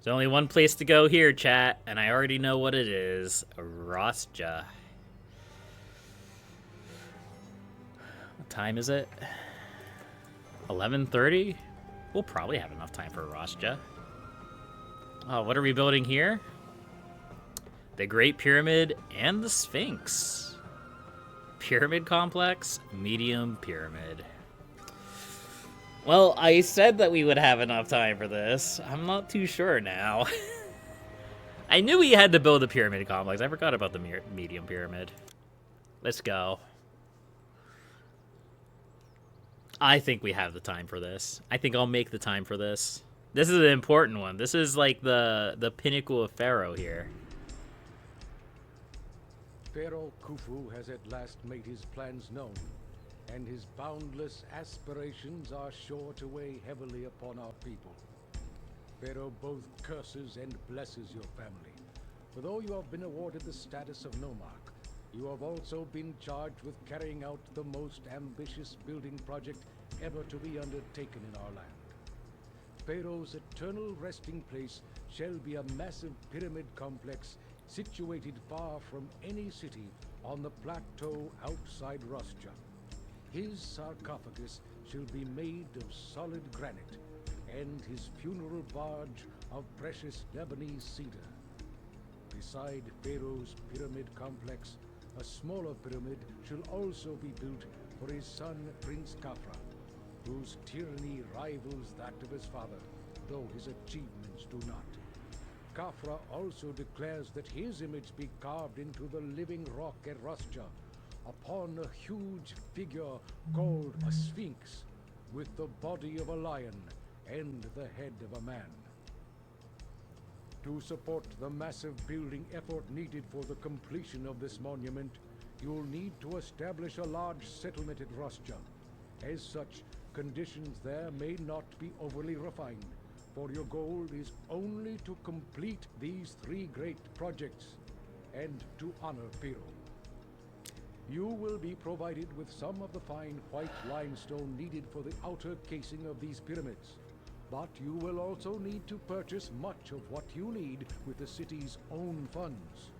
There's only one place to go here, chat, and I already know what it is. Rostja. What time is it? 11:30? We'll probably have enough time for Rostja. Oh, what are we building here? The Great Pyramid and the Sphinx. Pyramid complex, medium pyramid. Well, I said that we would have enough time for this. I'm not too sure now. I knew we had to build a pyramid complex. I forgot about the medium pyramid. Let's go. I think we have the time for this. I think I'll make the time for this. This is an important one. This is like the pinnacle of Pharaoh here. Pharaoh Khufu has at last made his plans known, and his boundless aspirations are sure to weigh heavily upon our people. Pharaoh both curses and blesses your family. For though you have been awarded the status of nomarch, you have also been charged with carrying out the most ambitious building project ever to be undertaken in our land. Pharaoh's eternal resting place shall be a massive pyramid complex situated far from any city on the plateau outside Rostja. His sarcophagus shall be made of solid granite, and his funeral barge of precious Lebanese cedar. Beside Pharaoh's pyramid complex, a smaller pyramid shall also be built for his son Prince Khafra, whose tyranny rivals that of his father, though his achievements do not. Khafra also declares that his image be carved into the living rock at Rostja, upon a huge figure called a sphinx, with the body of a lion and the head of a man. To support the massive building effort needed for the completion of this monument, you'll need to establish a large settlement at Rostja. As such, conditions there may not be overly refined, for your goal is only to complete these three great projects and to honor Pharaoh. You will be provided with some of the fine white limestone needed for the outer casing of these pyramids, but you will also need to purchase much of what you need with the city's own funds.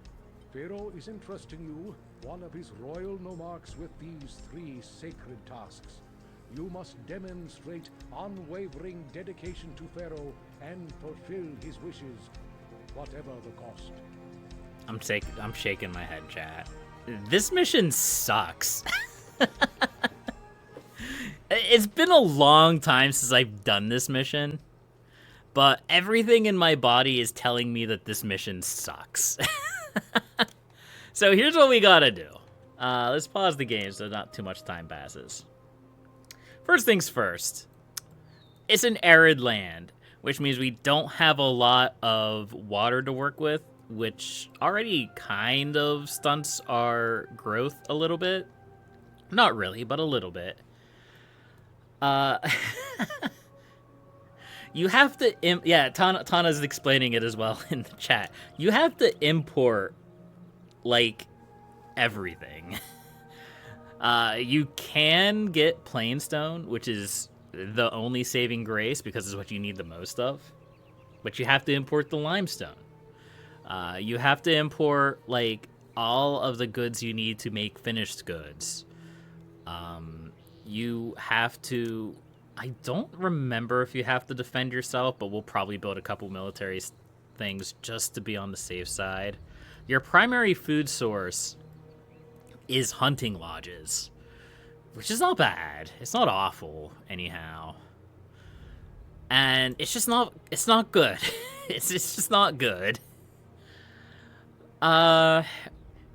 Pharaoh is entrusting you, one of his royal nomarchs, with these three sacred tasks. You must demonstrate unwavering dedication to Pharaoh and fulfill his wishes, whatever the cost. I'm shaking my head, chat. This mission sucks. It's been a long time since I've done this mission, but everything in my body is telling me that this mission sucks. So here's what we gotta do. Let's pause the game so not too much time passes. First things first, it's an arid land, which means we don't have a lot of water to work with, which already kind of stunts our growth a little bit. Not really, but a little bit. You have to, yeah, Tana's explaining it as well in the chat. You have to import, like, everything. You can get plain stone, which is the only saving grace because it's what you need the most of. But you have to import the limestone. You have to import, like, all of the goods you need to make finished goods. You have to... I don't remember if you have to defend yourself, but we'll probably build a couple military things just to be on the safe side. Your primary food source is hunting lodges, which is not bad. It's not awful, anyhow. And it's just not, it's not good. it's just not good.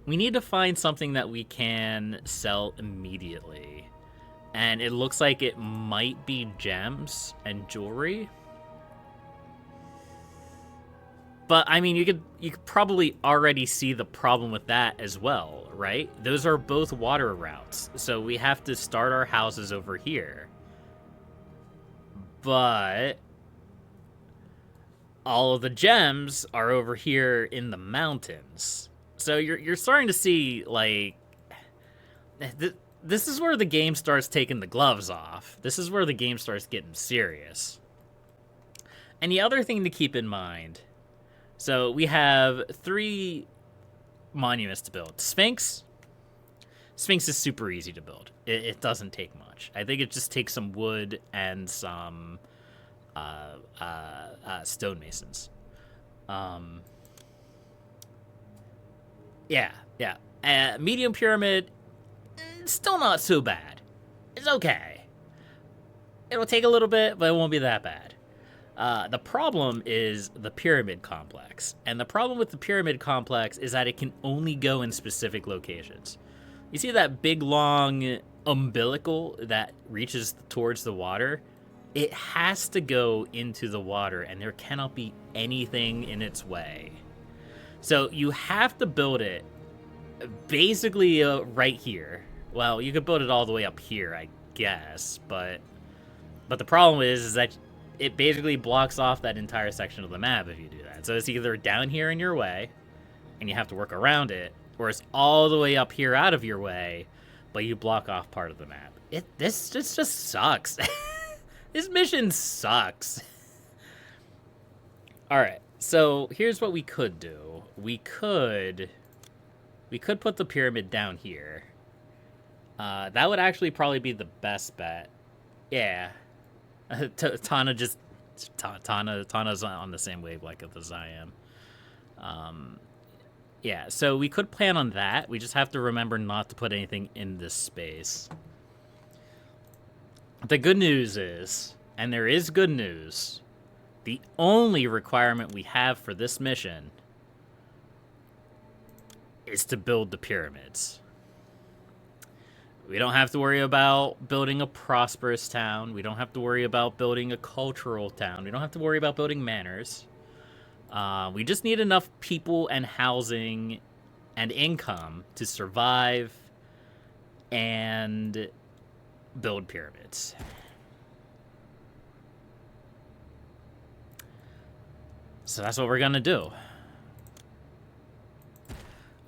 We need to find something that we can sell immediately. And it looks like it might be gems and jewelry. But, I mean, you could probably already see the problem with that as well, right? Those are both water routes, so we have to start our houses over here. But all of the gems are over here in the mountains. So you're starting to see, like... This is where the game starts taking the gloves off. This is where the game starts getting serious. And the other thing to keep in mind, so we have 3 monuments to build. Sphinx is super easy to build. It doesn't take much. I think it just takes some wood and some stonemasons. Yeah. Medium pyramid, still not so bad. It's okay. It'll take a little bit, but it won't be that bad. The problem is the pyramid complex. And the problem with the pyramid complex is that it can only go in specific locations. You see that big, long umbilical that reaches towards the water? It has to go into the water, and there cannot be anything in its way. So you have to build it basically right here. Well, you could build it all the way up here, I guess, but the problem is that it basically blocks off that entire section of the map if you do that. So it's either down here in your way, and you have to work around it, or it's all the way up here out of your way, but you block off part of the map. This just sucks. This mission sucks. All right, so here's what we could do. We could put the pyramid down here. That would actually probably be the best bet. Yeah. Tana's on the same wavelength as I am. Yeah, so we could plan on that. We just have to remember not to put anything in this space. The good news is, and there is good news, the only requirement we have for this mission is to build the pyramids. We don't have to worry about building a prosperous town. We don't have to worry about building a cultural town. We don't have to worry about building manors. We just need enough people and housing and income to survive and build pyramids. So that's what we're gonna do.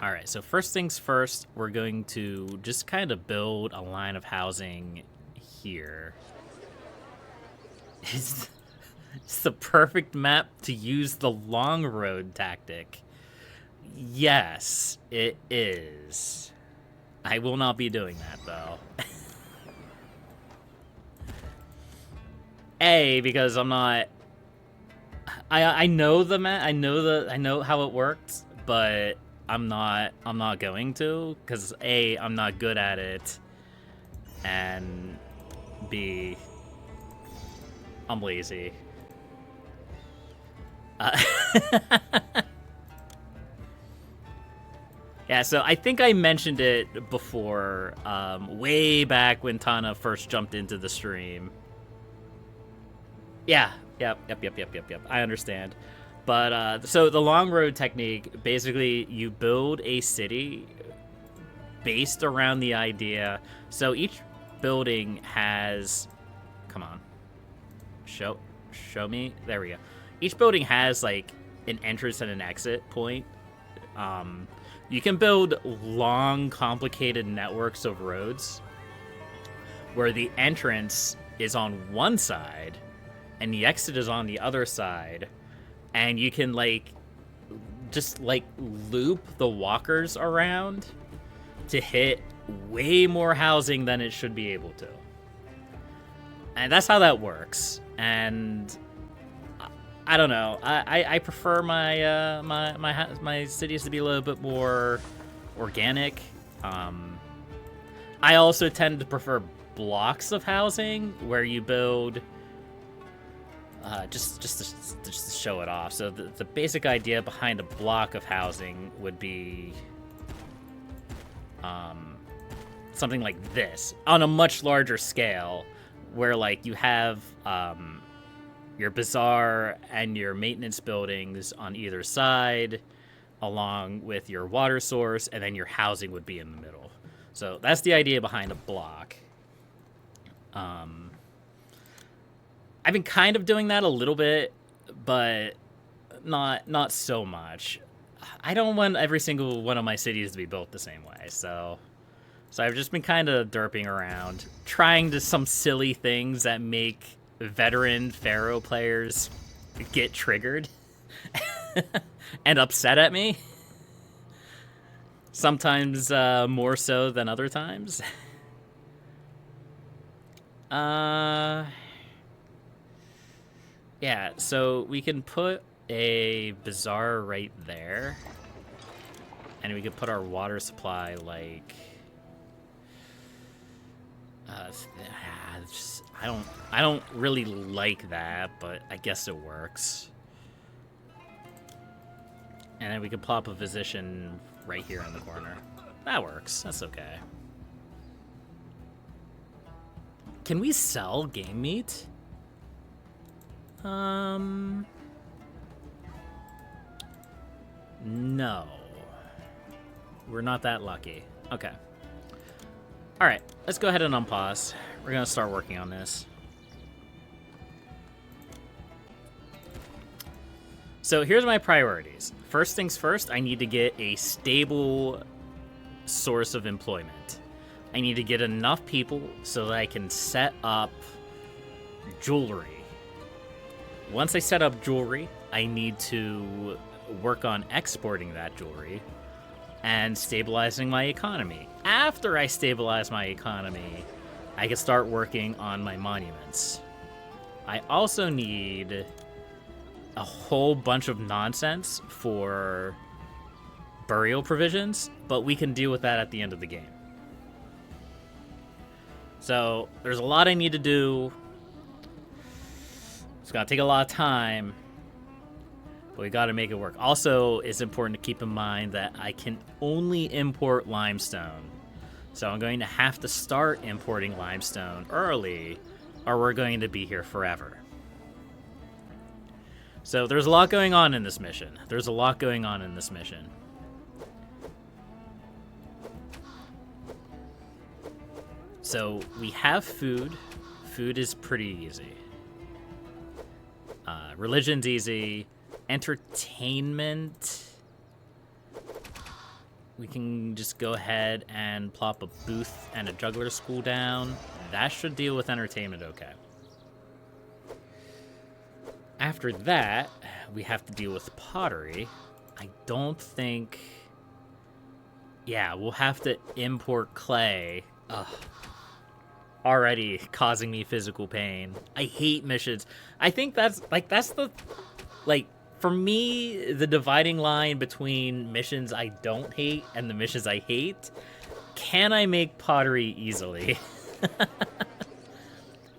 All right, so first things first, we're going to just kind of build a line of housing here. It's the perfect map to use the long road tactic. Yes, it is. I will not be doing that, though. Because I'm not... I know the map, I know how it works, but I'm not going to, because A, I'm not good at it, and B, I'm lazy. Yeah, so I think I mentioned it before, way back when Tana first jumped into the stream. Yeah, yep. I understand. But, so the long road technique, basically you build a city based around the idea. So each building has, come on, show me, there we go. Each building has like an entrance and an exit point. You can build long, complicated networks of roads where the entrance is on one side and the exit is on the other side. And you can, like, just, like, loop the walkers around to hit way more housing than it should be able to. And that's how that works. And I don't know. I prefer my my cities to be a little bit more organic. I also tend to prefer blocks of housing where you build... just to show it off. So the basic idea behind a block of housing would be something like this on a much larger scale, where like you have your bazaar and your maintenance buildings on either side, along with your water source, and then your housing would be in the middle. So that's the idea behind a block. I've been kind of doing that a little bit, but not so much. I don't want every single one of my cities to be built the same way, so I've just been kind of derping around, trying to some silly things that make veteran Pharaoh players get triggered and upset at me. Sometimes more so than other times. Yeah, so we can put a bazaar right there. And we could put our water supply, like... I don't really like that, but I guess it works. And then we could plop a physician right here in the corner. That works. That's okay. Can we sell game meat? No. We're not that lucky. Okay. Alright, let's go ahead and unpause. We're gonna start working on this. So here's my priorities. First things first, I need to get a stable source of employment. I need to get enough people so that I can set up jewelry. Once I set up jewelry, I need to work on exporting that jewelry and stabilizing my economy. After I stabilize my economy, I can start working on my monuments. I also need a whole bunch of nonsense for burial provisions, but we can deal with that at the end of the game. So there's a lot I need to do. It's gonna take a lot of time, but we gotta make it work. Also, it's important to keep in mind that I can only import limestone. So I'm going to have to start importing limestone early, or we're going to be here forever. So there's a lot going on in this mission. So we have food. Food is pretty easy. Religion's easy. Entertainment. We can just go ahead and plop a booth and a juggler school down. That should deal with entertainment okay. After that, we have to deal with pottery. I don't think... Yeah, we'll have to import clay. Ugh. Already causing me physical pain. I hate missions. I think that's the... For me, the dividing line between missions I don't hate and the missions I hate, can I make pottery easily?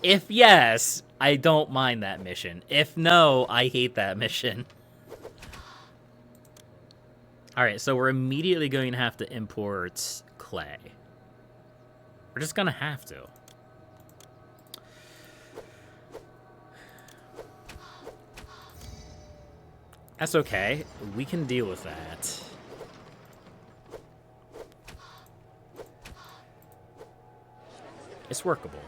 If yes, I don't mind that mission. If no, I hate that mission. Alright, so we're immediately going to have to import clay. We're just going to have to. That's okay. We can deal with that. It's workable.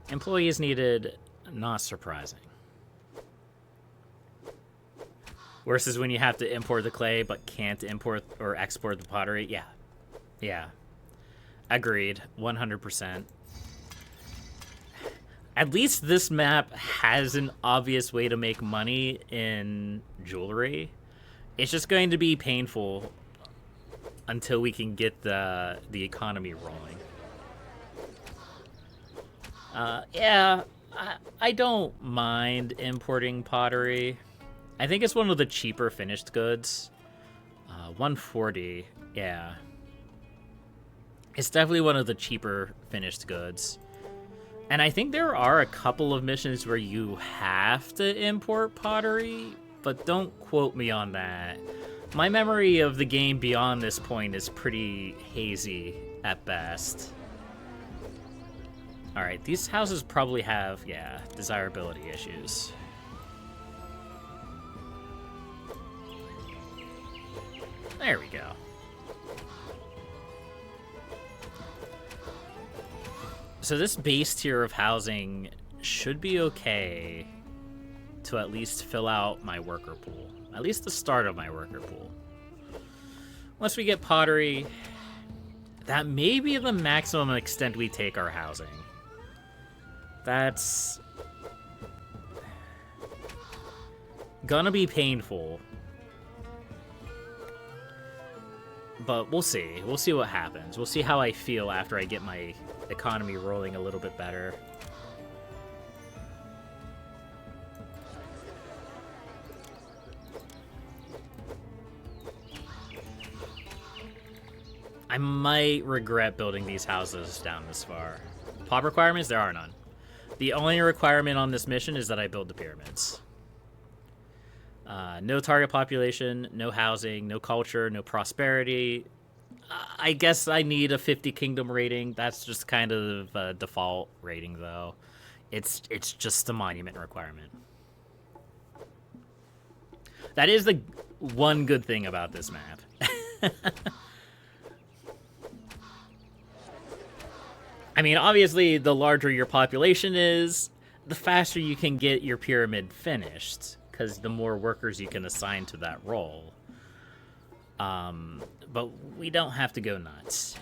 Employees needed, not surprising. Worse is when you have to import the clay but can't import or export the pottery. Yeah. Yeah. Agreed. 100%. At least this map has an obvious way to make money in jewelry. It's just going to be painful until we can get the economy rolling. Yeah, I don't mind importing pottery. I think it's one of the cheaper finished goods. 140, yeah. It's definitely one of the cheaper finished goods. And I think there are a couple of missions where you have to import pottery, but don't quote me on that. My memory of the game beyond this point is pretty hazy at best. Alright, these houses probably have, yeah, desirability issues. There we go. So this base tier of housing should be okay to at least fill out my worker pool. At least the start of my worker pool. Once we get pottery, that may be the maximum extent we take our housing. That's... gonna be painful. But we'll see. We'll see what happens. We'll see how I feel after I get my economy rolling a little bit better. I might regret building these houses down this far. Pop requirements? There are none. The only requirement on this mission is that I build the pyramids. No target population, no housing, no culture, no prosperity. I guess I need a 50 kingdom rating. That's just kind of a default rating, though. It's just a monument requirement. That is the one good thing about this map. I mean, obviously, the larger your population is, the faster you can get your pyramid finished, because the more workers you can assign to that role. But we don't have to go nuts.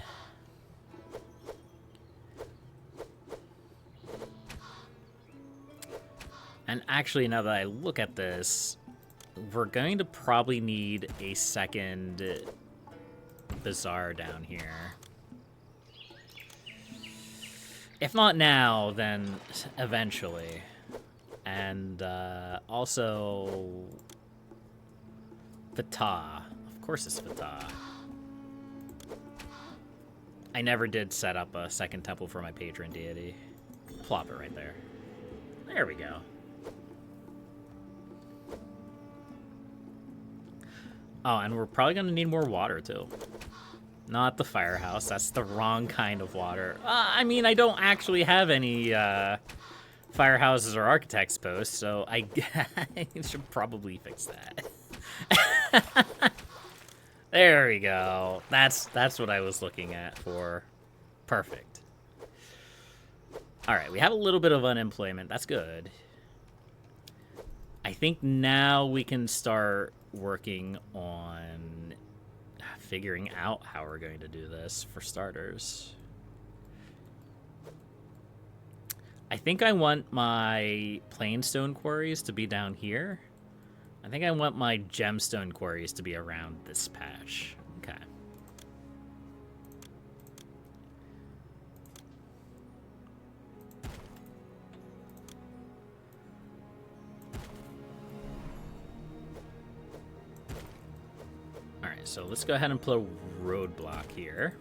And actually, now that I look at this, we're going to probably need a second bazaar down here. If not now, then eventually. And also Ptah. Of course it's Ptah. I never did set up a second temple for my patron deity. Plop it right there. There we go. Oh, and we're probably going to need more water, too. Not the firehouse. That's the wrong kind of water. I mean, I don't actually have any firehouses or architects posts, so I should probably fix that. There we go. That's what I was looking at for. Perfect. All right, we have a little bit of unemployment. That's good. I think now we can start working on figuring out how we're going to do this, for starters. I think I want my plainstone quarries to be down here. I think I want my gemstone quarries to be around this patch. Okay. Alright, so let's go ahead and put a roadblock here.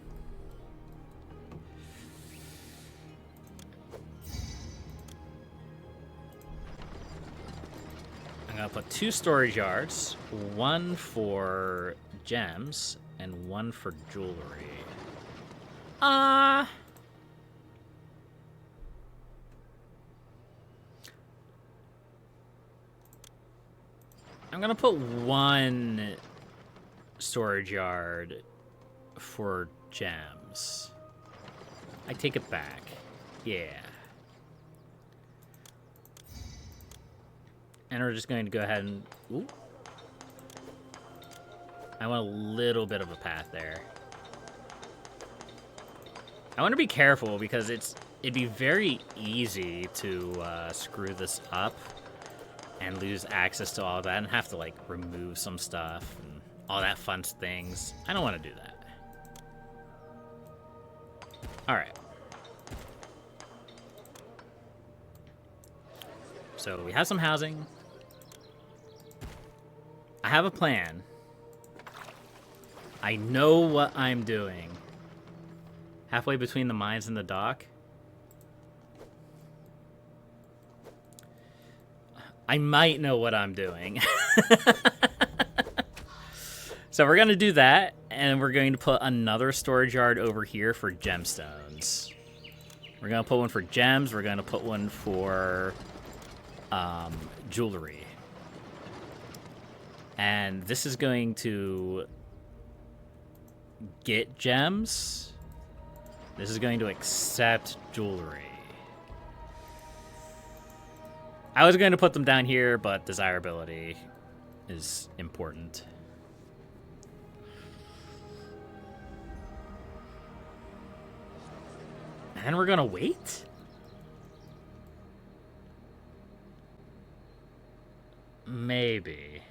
I'm gonna put 2 storage yards, 1 for gems, and 1 for jewelry. I'm gonna put 1 storage yard for gems. I take it back. Yeah. And we're just going to go ahead and... Ooh. I want a little bit of a path there. I want to be careful because it'd be very easy to screw this up and lose access to all that and have to, like, remove some stuff and all that fun things. I don't want to do that. All right. So we have some housing. I have a plan. I know what I'm doing. Halfway between the mines and the dock. I might know what I'm doing. So we're going to do that, and we're going to put another storage yard over here for gemstones. We're going to put one for gems. We're going to put one for jewelry. And this is going to get gems. This is going to accept jewelry. I was going to put them down here, but desirability is important. And we're going to wait? Maybe.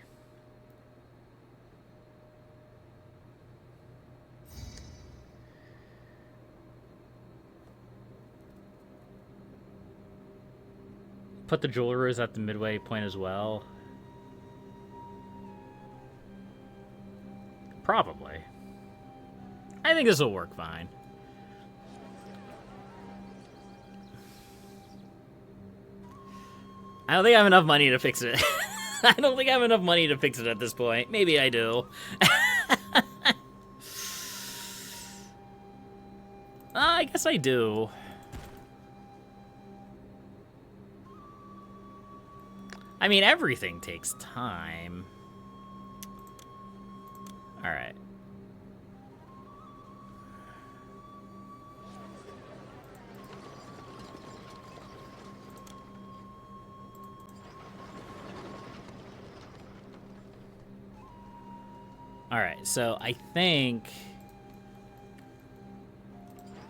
Put the jewelers at the midway point as well. Probably. I think this will work fine. I don't think I have enough money to fix it. I don't think I have enough money to fix it at this point. Maybe I do. I guess I do. I mean, everything takes time. All right. All right, so I think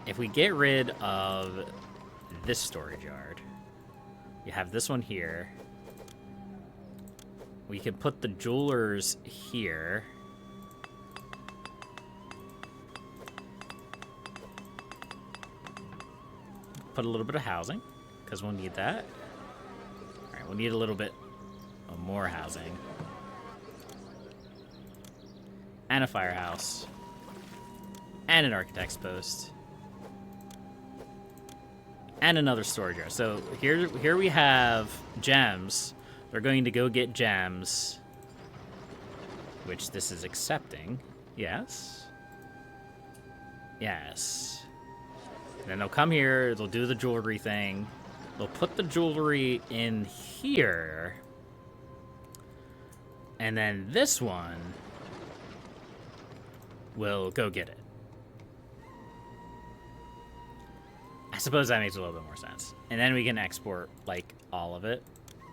if we get rid of this storage yard, you have this one here. We can put the jewelers here. Put a little bit of housing, because we'll need that. All right, we'll need a little bit of more housing. And a firehouse. And an architect's post. And another storage yard. So here we have gems. They're going to go get gems. Which this is accepting. Yes. Yes. Then they'll come here, they'll do the jewelry thing. They'll put the jewelry in here. And then this one will go get it. I suppose that makes a little bit more sense. And then we can export, like, all of it,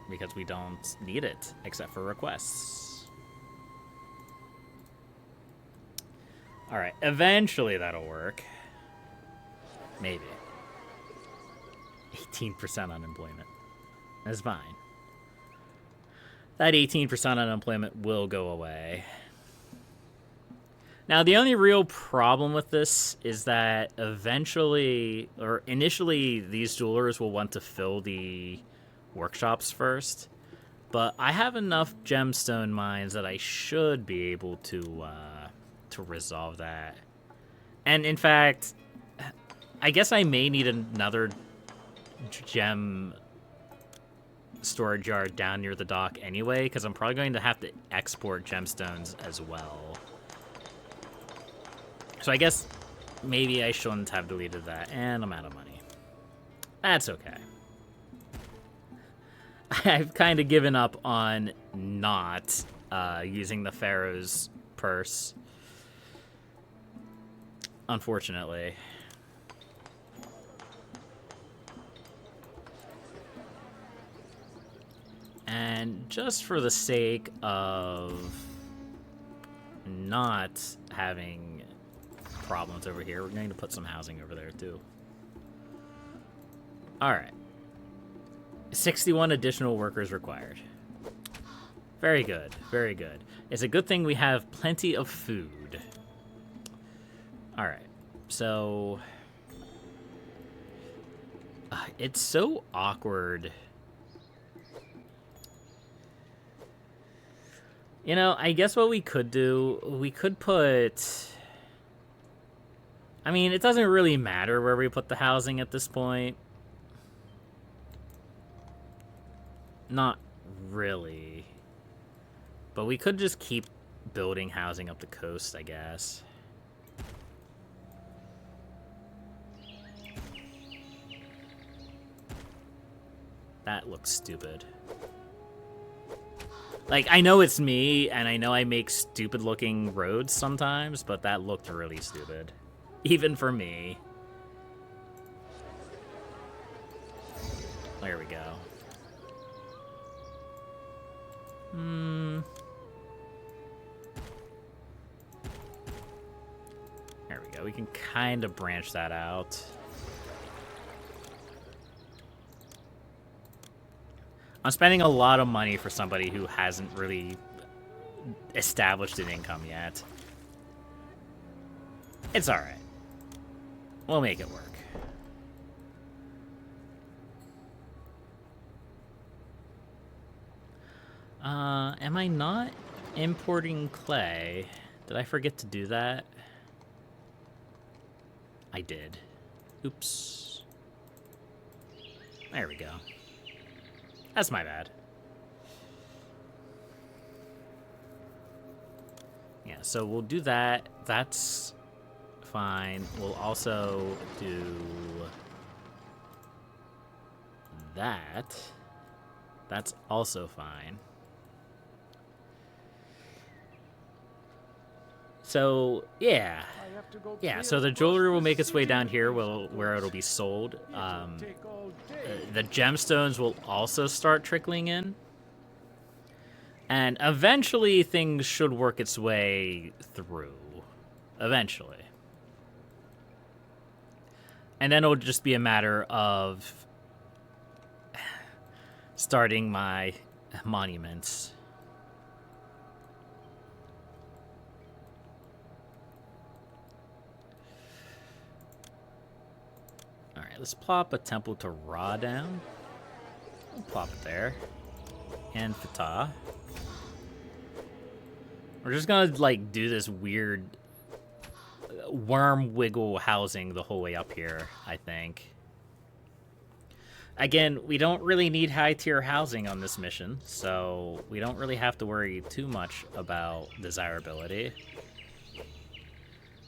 because we don't need it, except for requests. Alright, eventually that'll work. Maybe. 18% unemployment. That's fine. That 18% unemployment will go away. Now, the only real problem with this is that eventually, or initially, these jewelers will want to fill the workshops first. But I have enough gemstone mines that I should be able to resolve that. And in fact, I guess I may need another gem storage yard down near the dock anyway, because I'm probably going to have to export gemstones as well. So I guess maybe I shouldn't have deleted that, and I'm out of money. That's okay. I've kind of given up on not using the Pharaoh's purse, unfortunately. And just for the sake of not having problems over here, we're going to put some housing over there too. All right. 61 additional workers required. Very good, very good. It's a good thing we have plenty of food. All right, so it's so awkward. You know, I guess what we could do, we could put... I mean, it doesn't really matter where we put the housing at this point. Not really. But we could just keep building housing up the coast, I guess. That looks stupid. Like, I know it's me, and I know I make stupid-looking roads sometimes, but that looked really stupid. Even for me. There we go. There we go. We can kind of branch that out. I'm spending a lot of money for somebody who hasn't really established an income yet. It's alright. We'll make it work. Am I not importing clay? Did I forget to do that? I did. Oops. There we go. That's my bad. Yeah, so we'll do that. That's fine. We'll also do that. That's also fine. So, yeah. Yeah, so the jewelry will make its way down here where it'll be sold. The gemstones will also start trickling in. And eventually things should work its way through. Eventually. And then it'll just be a matter of starting my monuments. Alright, let's plop a temple to Ra down. We'll plop it there. And Fatah. We're just gonna, like, do this weird worm wiggle housing the whole way up here, I think. Again, we don't really need high-tier housing on this mission, so we don't really have to worry too much about desirability.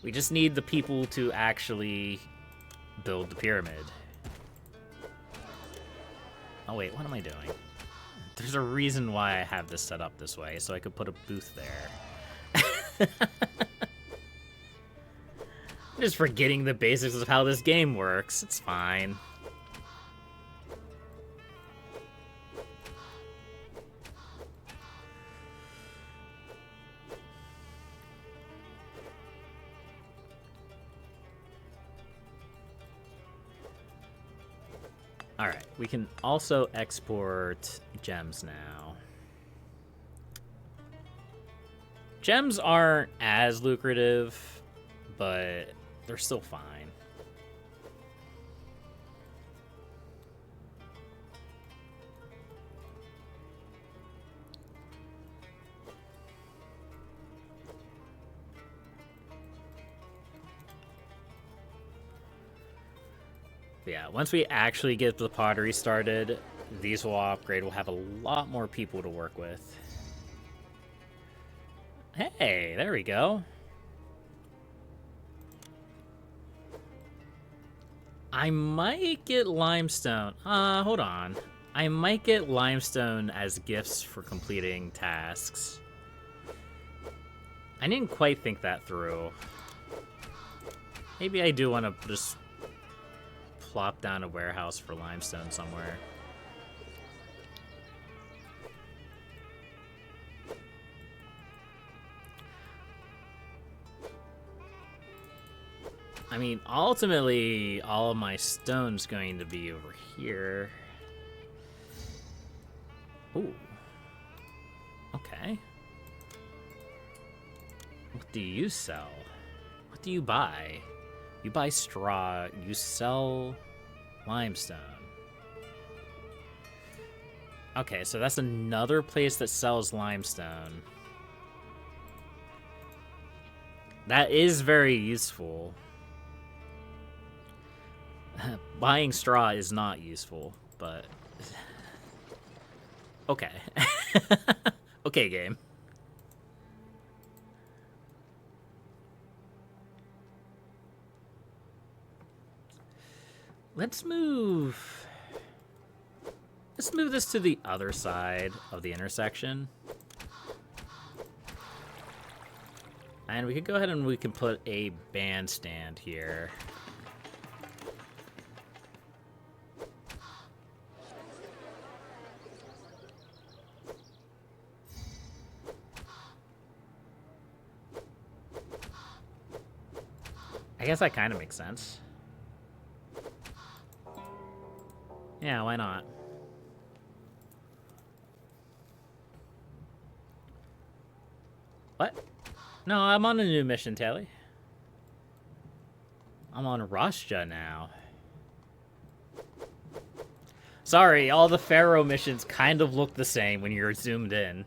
We just need the people to actually build the pyramid. Oh wait, what am I doing? There's a reason why I have this set up this way, so I could put a booth there. I'm just forgetting the basics of how this game works. It's fine. Alright, we can also export gems now. Gems aren't as lucrative, but they're still fine. Yeah, once we actually get the pottery started, these will upgrade. We'll have a lot more people to work with. Hey, there we go. I might get limestone. Hold on. I might get limestone as gifts for completing tasks. I didn't quite think that through. Maybe I do want to just plop down a warehouse for limestone somewhere. I mean, ultimately, all of my stone's going to be over here. Ooh. Okay. What do you sell? What do you buy? You buy straw, you sell limestone. Okay, so that's another place that sells limestone. That is very useful. Buying straw is not useful, but... Okay. Okay, game. Let's move this to the other side of the intersection. And we could go ahead and we can put a bandstand here. I guess that kind of makes sense. Yeah, why not? No, I'm on a new mission, Tally. I'm on Rostja now. Sorry, all the Pharaoh missions kind of look the same when you're zoomed in.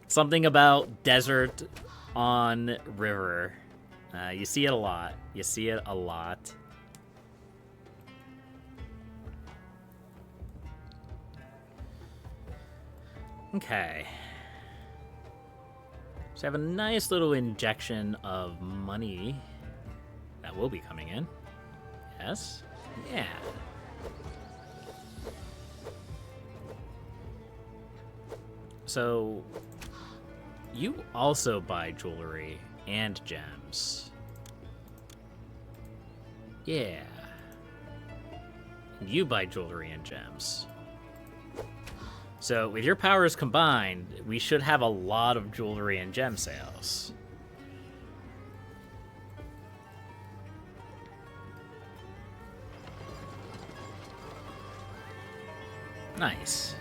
Something about desert on river. You see it a lot. You see it a lot. Okay. So I have a nice little injection of money that will be coming in. Yes. Yeah. So you also buy jewelry and gems. Yeah. You buy jewelry and gems. So with your powers combined, we should have a lot of jewelry and gem sales. Nice.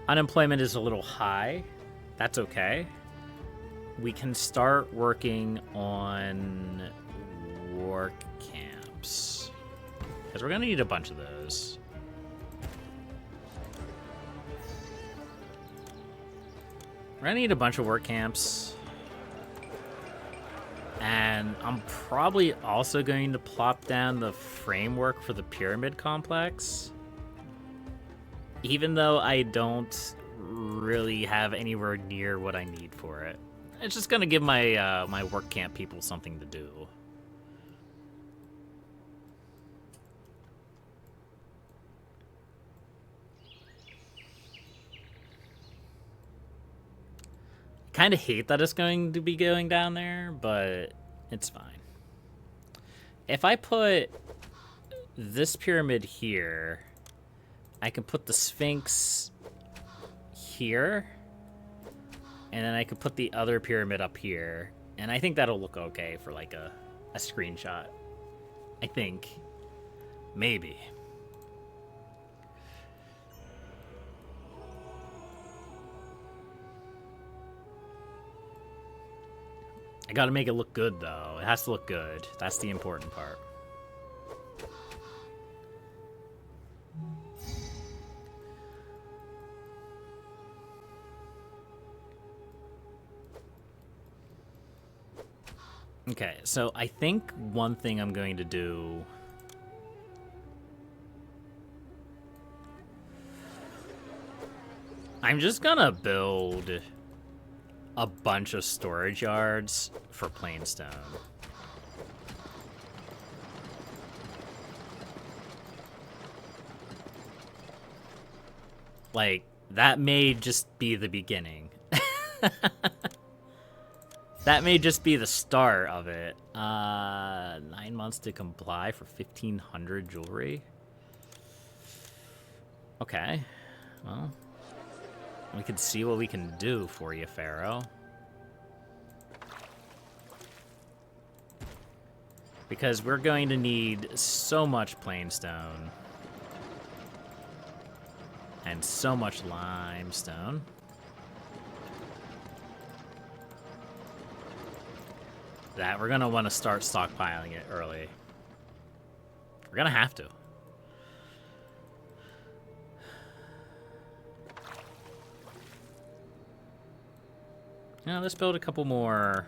Unemployment is a little high. That's okay. We can start working on work camps. Because we're going to need a bunch of those. We're going to need a bunch of work camps. And I'm probably also going to plop down the framework for the pyramid complex. Even though I don't really have anywhere near what I need for it. It's just gonna give my my work camp people something to do. Kind of hate that it's going to be going down there, but it's fine. If I put this pyramid here, I can put the Sphinx here, and then I could put the other pyramid up here, and I think that'll look okay for like a screenshot. I think. Maybe. I gotta make it look good though. It has to look good. That's the important part. Okay, so I think one thing I'm going to do... I'm just gonna build a bunch of storage yards for plainstone. Like, that may just be the beginning. That may just be the start of it. 9 months to comply for 1,500 jewelry. Okay. Well, we can see what we can do for you, Pharaoh. Because we're going to need so much plainstone. And so much limestone. That we're gonna want to start stockpiling it early. We're gonna have to. Yeah, let's build a couple more.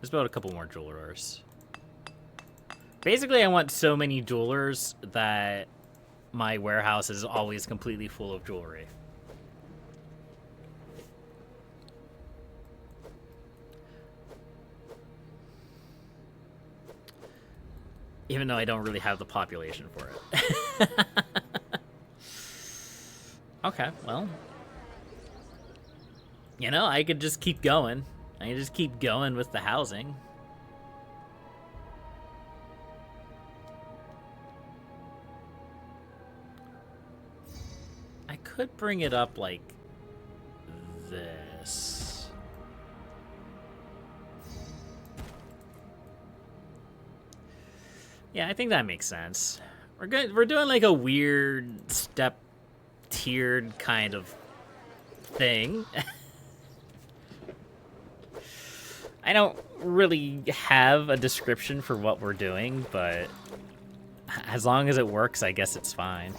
Let's build a couple more jewelers. Basically, I want so many jewelers that my warehouse is always completely full of jewelry. Even though I don't really have the population for it. Okay, well. You know, I could just keep going. I can just keep going with the housing. I could bring it up like this. Yeah, I think that makes sense. We're good. We're doing like a weird step tiered kind of thing. I don't really have a description for what we're doing, but as long as it works, I guess it's fine.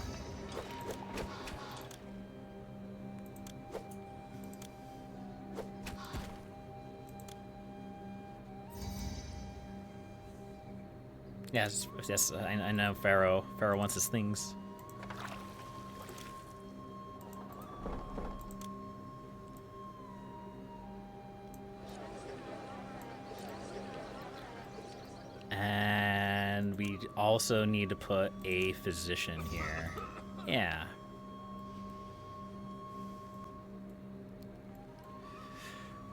Yes, yes, I know Pharaoh. Pharaoh wants his things. And we also need to put a physician here. Yeah.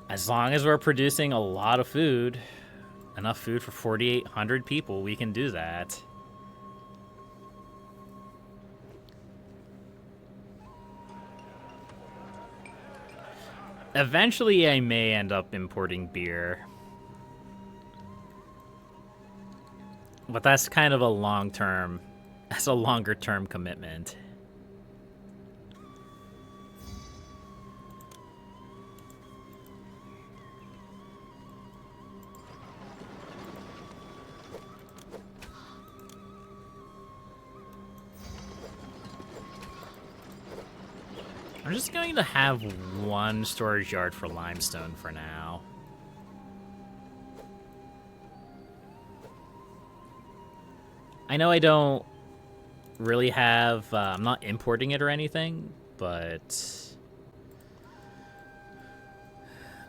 As long as we're producing a lot of food, enough food for 4,800 people, we can do that. Eventually, I may end up importing beer. But that's kind of a long-term, that's a longer-term commitment. I'm just going to have one storage yard for limestone for now. I know I don't really have, I'm not importing it or anything, but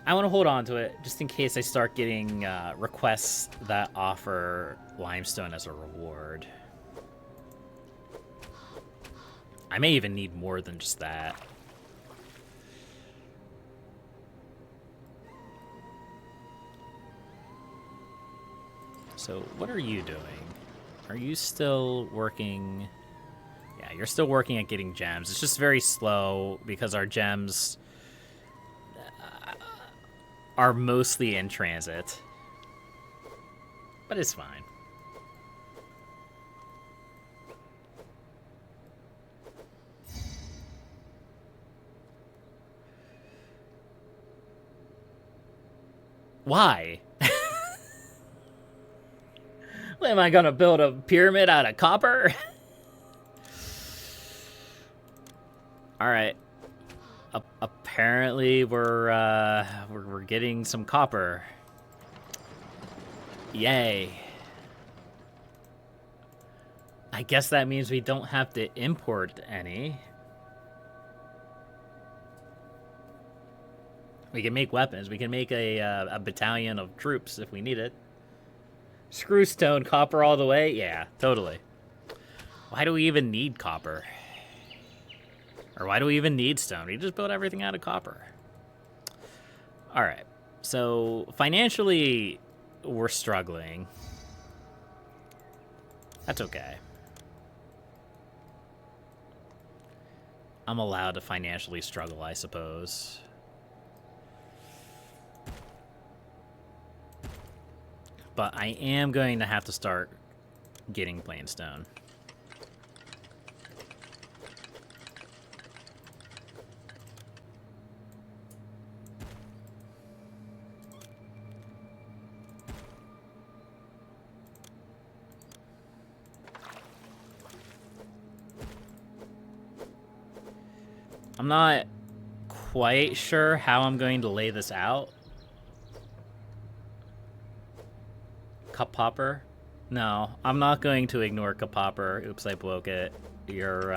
I want to hold on to it just in case I start getting requests that offer limestone as a reward. I may even need more than just that. So what are you doing? Are you still working? Yeah, you're still working at getting gems. It's just very slow because our gems are mostly in transit. But it's fine. Why? Am I gonna build a pyramid out of copper? All right. Apparently, we're getting some copper. Yay! I guess that means we don't have to import any. We can make weapons. We can make a battalion of troops if we need it. Screw stone, copper all the way? Yeah, totally. Why do we even need copper? Or why do we even need stone? We just build everything out of copper. All right. So financially, we're struggling. That's okay. I'm allowed to financially struggle, I suppose. But I am going to have to start getting plain stone. I'm not quite sure how I'm going to lay this out. Cup popper? No, I'm not going to ignore cup popper. Oops, I broke it. You're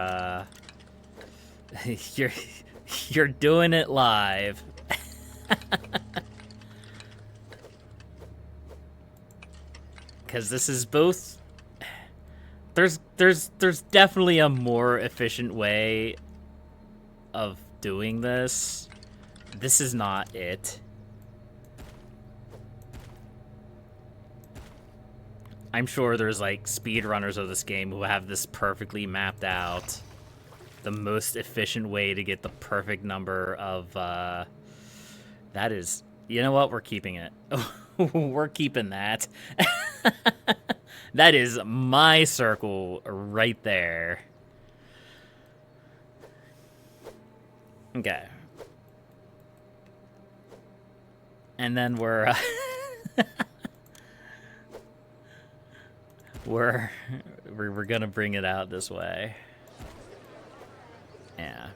you're doing it live. Cause this is both there's definitely a more efficient way of doing this. This is not it. I'm sure there's like speedrunners of this game who have this perfectly mapped out. The most efficient way to get the perfect number of, that is, you know what? We're keeping it. We're keeping that. That is my circle right there. Okay. And then we're we're gonna bring it out this way. Yeah.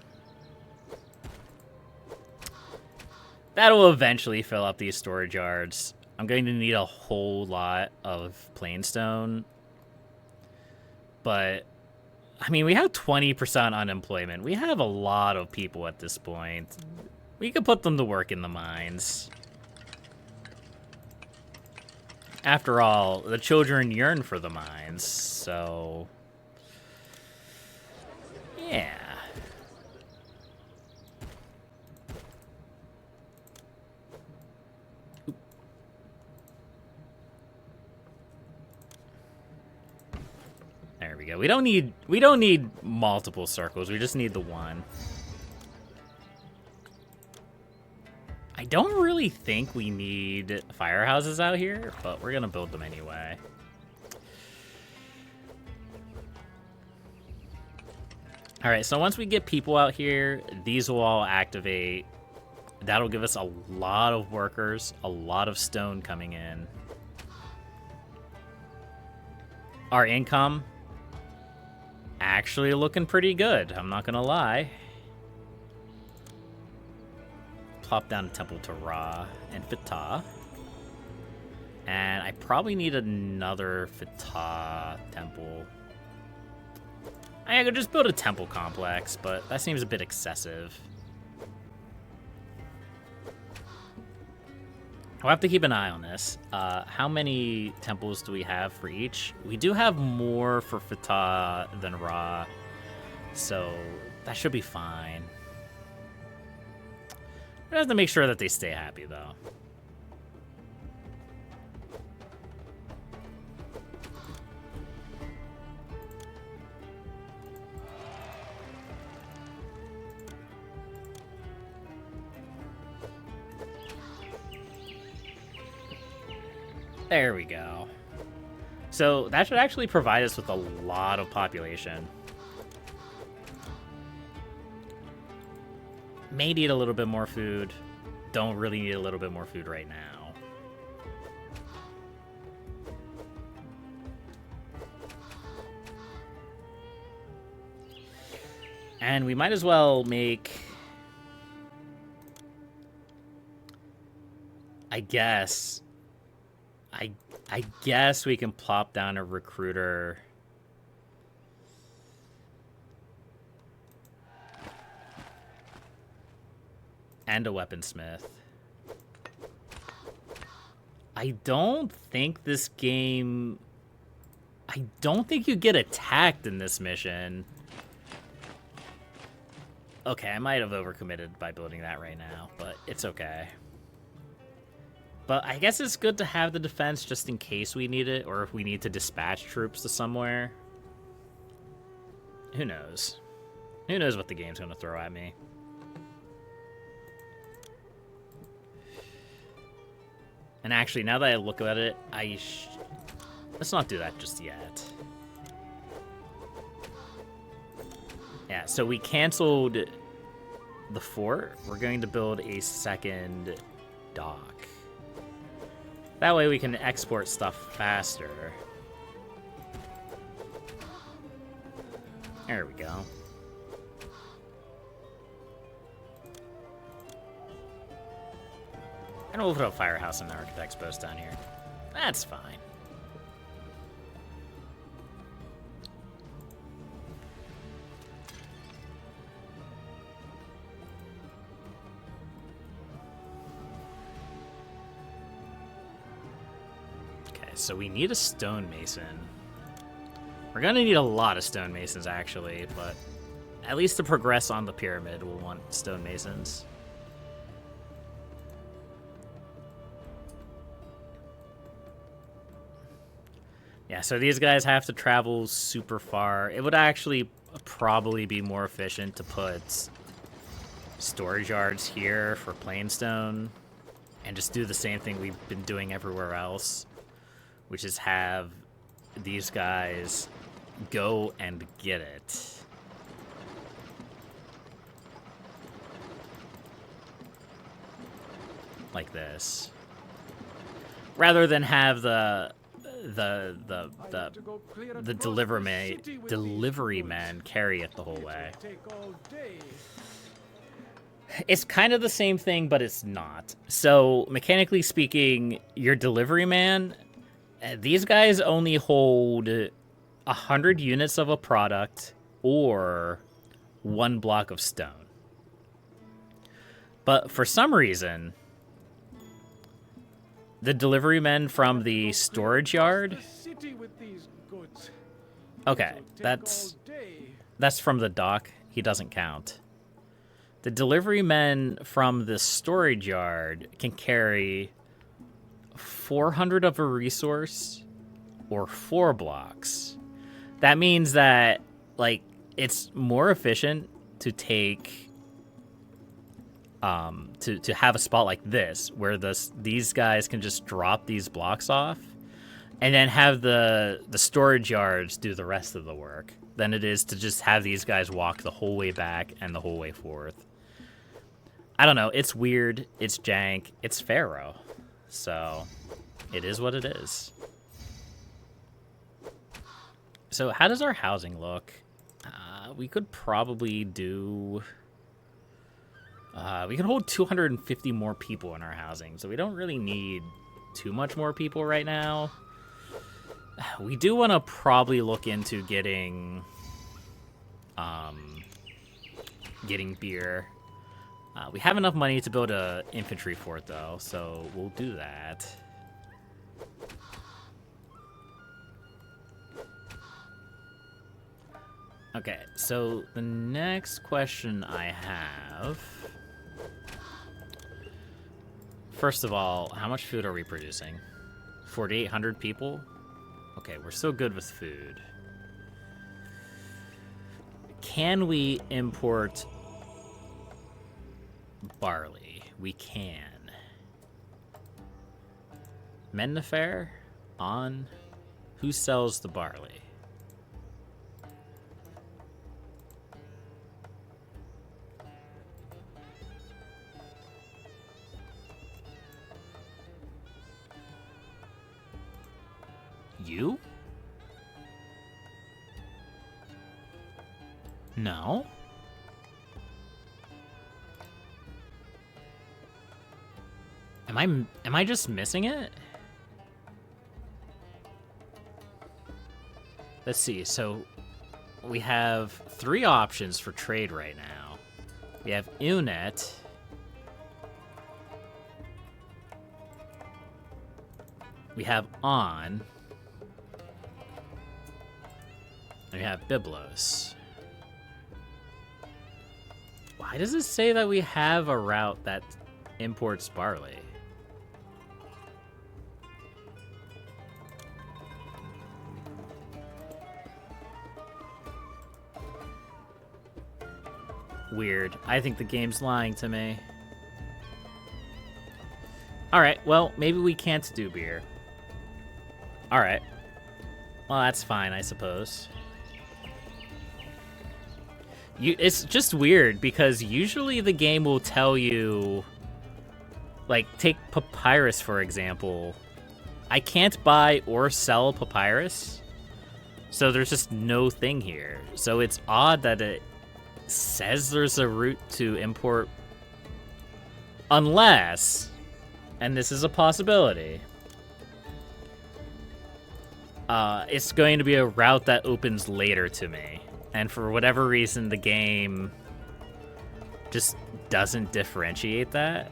That'll eventually fill up these storage yards. I'm going to need a whole lot of plainstone. But, I mean, we have 20% unemployment. We have a lot of people at this point. We could put them to work in the mines. After all, the children yearn for the mines, so... yeah. There we go. We don't need multiple circles. We just need the one. I don't really think we need firehouses out here, but we're gonna build them anyway. All right, so once we get people out here, these will all activate. That'll give us a lot of workers, a lot of stone coming in. Our income actually looking pretty good, I'm not gonna lie. Plop down a temple to Ra and Ptah. And I probably need another Ptah temple. I could just build a temple complex, but that seems a bit excessive. I'll have to keep an eye on this. How many temples do we have for each? We do have more for Ptah than Ra, so that should be fine. We have to make sure that they stay happy, though. There we go. So that should actually provide us with a lot of population. May need a little bit more food. Don't really need a little bit more food right now. And we might as well make... I guess we can plop down a recruiter. And a weaponsmith. I don't think this game... I don't think you get attacked in this mission. Okay, I might have overcommitted by building that right now, but it's okay. But I guess it's good to have the defense just in case we need it, or if we need to dispatch troops to somewhere. Who knows? Who knows what the game's going to throw at me? And actually, now that I look at it, let's not do that just yet. Yeah, so we canceled the fort. We're going to build a second dock. That way we can export stuff faster. There we go. And we'll put a firehouse and the architect's post down here. That's fine. Okay, so we need a stonemason. We're gonna need a lot of stonemasons, actually, but at least to progress on the pyramid, we'll want stonemasons. Yeah, so these guys have to travel super far. It would actually probably be more efficient to put storage yards here for plainstone and just do the same thing we've been doing everywhere else, which is have these guys go and get it. Like this. Rather than have the delivery man carry it the whole way. It's kind of the same thing, but it's not. So, mechanically speaking, your delivery man, these guys only hold 100 units of a product or 1 block of stone. But for some reason, the delivery men from the storage yard... Okay, that's from the dock. He doesn't count. The delivery men from the storage yard can carry 400 of a resource or 4 blocks. That means that, like, it's more efficient to take... to have a spot like this, where these guys can just drop these blocks off, and then have the storage yards do the rest of the work, than it is to just have these guys walk the whole way back and the whole way forth. I don't know, it's weird, it's jank, it's Pharaoh, so it is what it is. So how does our housing look? We could probably do... we can hold 250 more people in our housing, so we don't really need too much more people right now. We do want to probably look into getting beer. We have enough money to build an infantry fort, though, so we'll do that. Okay, so the next question I have... First of all, how much food are we producing? 4,800 people? Okay, we're still good with food. Can we import barley? We can. Mennefair? On? Who sells the barley? You? No. Am I just missing it? Let's see. So we have 3 options for trade right now. We have Unet. We have On. And we have Byblos. Why does it say that we have a route that imports barley? Weird. I think the game's lying to me. Alright, well, maybe we can't do beer. Alright. Well, that's fine, I suppose. It's just weird, because usually the game will tell you... Like, take papyrus, for example. I can't buy or sell papyrus, so there's just no thing here. So it's odd that it says there's a route to import... Unless, and this is a possibility, it's going to be a route that opens later to me. And for whatever reason, the game just doesn't differentiate that.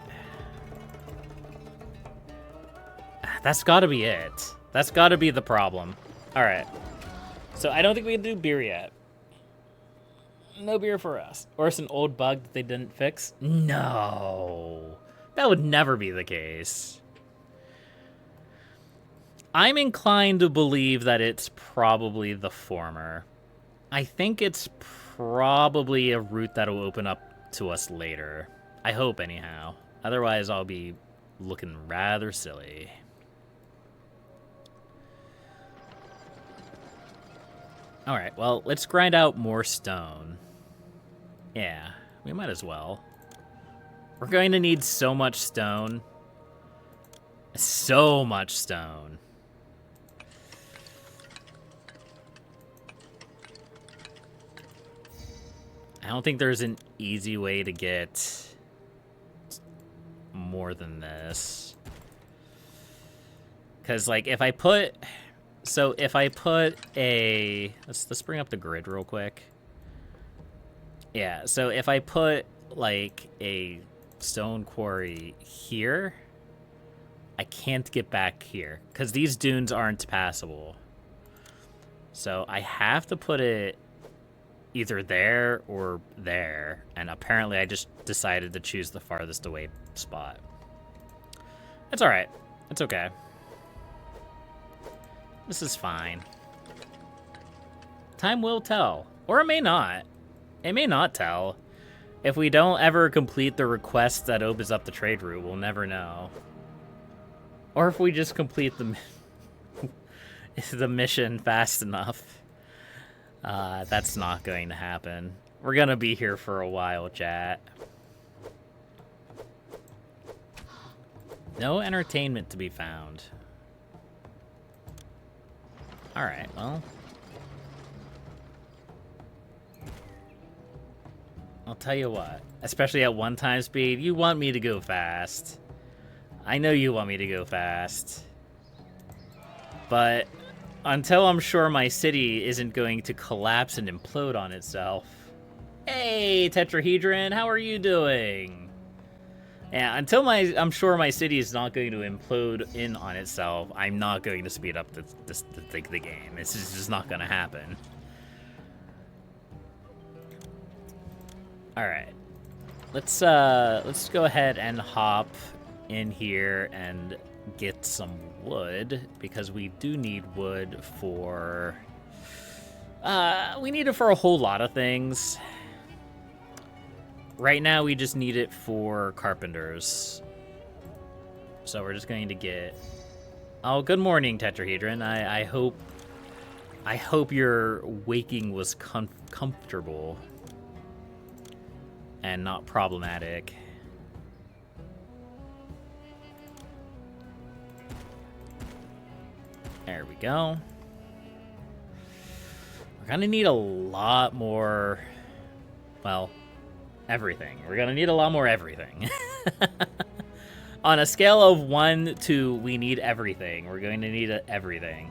That's gotta be it. That's gotta be the problem. Alright. So I don't think we can do beer yet. No beer for us. Or it's an old bug that they didn't fix? No. That would never be the case. I'm inclined to believe that it's probably the former. I think it's probably a route that'll open up to us later. I hope, anyhow. Otherwise, I'll be looking rather silly. Alright, well, let's grind out more stone. Yeah, we might as well. We're going to need so much stone. So much stone. I don't think there's an easy way to get more than this. Because, like, if I put... So, if I put a... Let's bring up the grid real quick. Yeah, so if I put, like, a stone quarry here, I can't get back here. Because these dunes aren't passable. So, I have to put it either there or there, and apparently I just decided to choose the farthest away spot. It's alright. It's okay. This is fine. Time will tell. Or it may not. It may not tell. If we don't ever complete the request that opens up the trade route, we'll never know. Or if we just complete the mission fast enough. That's not going to happen. We're gonna be here for a while, chat. No entertainment to be found. Alright, well. I'll tell you what. Especially at 1x speed, you want me to go fast. I know you want me to go fast. But until I'm sure my city isn't going to collapse and implode on itself. Hey, Tetrahedron, how are you doing? Yeah, until I'm sure my city is not going to implode in on itself, I'm not going to speed up the game. It's just not going to happen. All right, let's go ahead and hop in here and get some wood, because we do need wood for we need it for a whole lot of things. Right now we just need it for carpenters, so we're just going to get... Oh, good morning, Tetrahedron. I hope your waking was comfortable and not problematic. There we go. We're gonna need a lot more, well, everything. We're gonna need a lot more everything. On a scale of 1 to we need everything, we're going to need everything.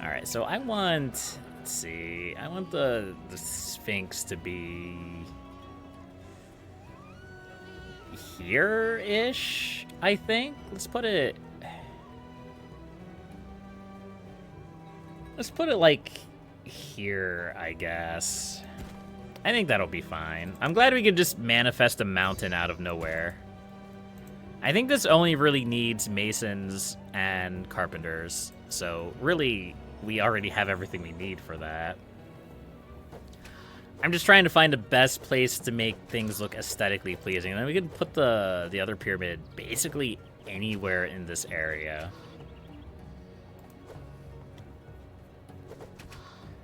All right, so I want, let's see, I want the Sphinx to be here-ish, I think. Let's put it like here, I guess. I think that'll be fine. I'm glad we could just manifest a mountain out of nowhere. I think this only really needs masons and carpenters, so really we already have everything we need for that. I'm just trying to find the best place to make things look aesthetically pleasing, and then we can put the other pyramid basically anywhere in this area.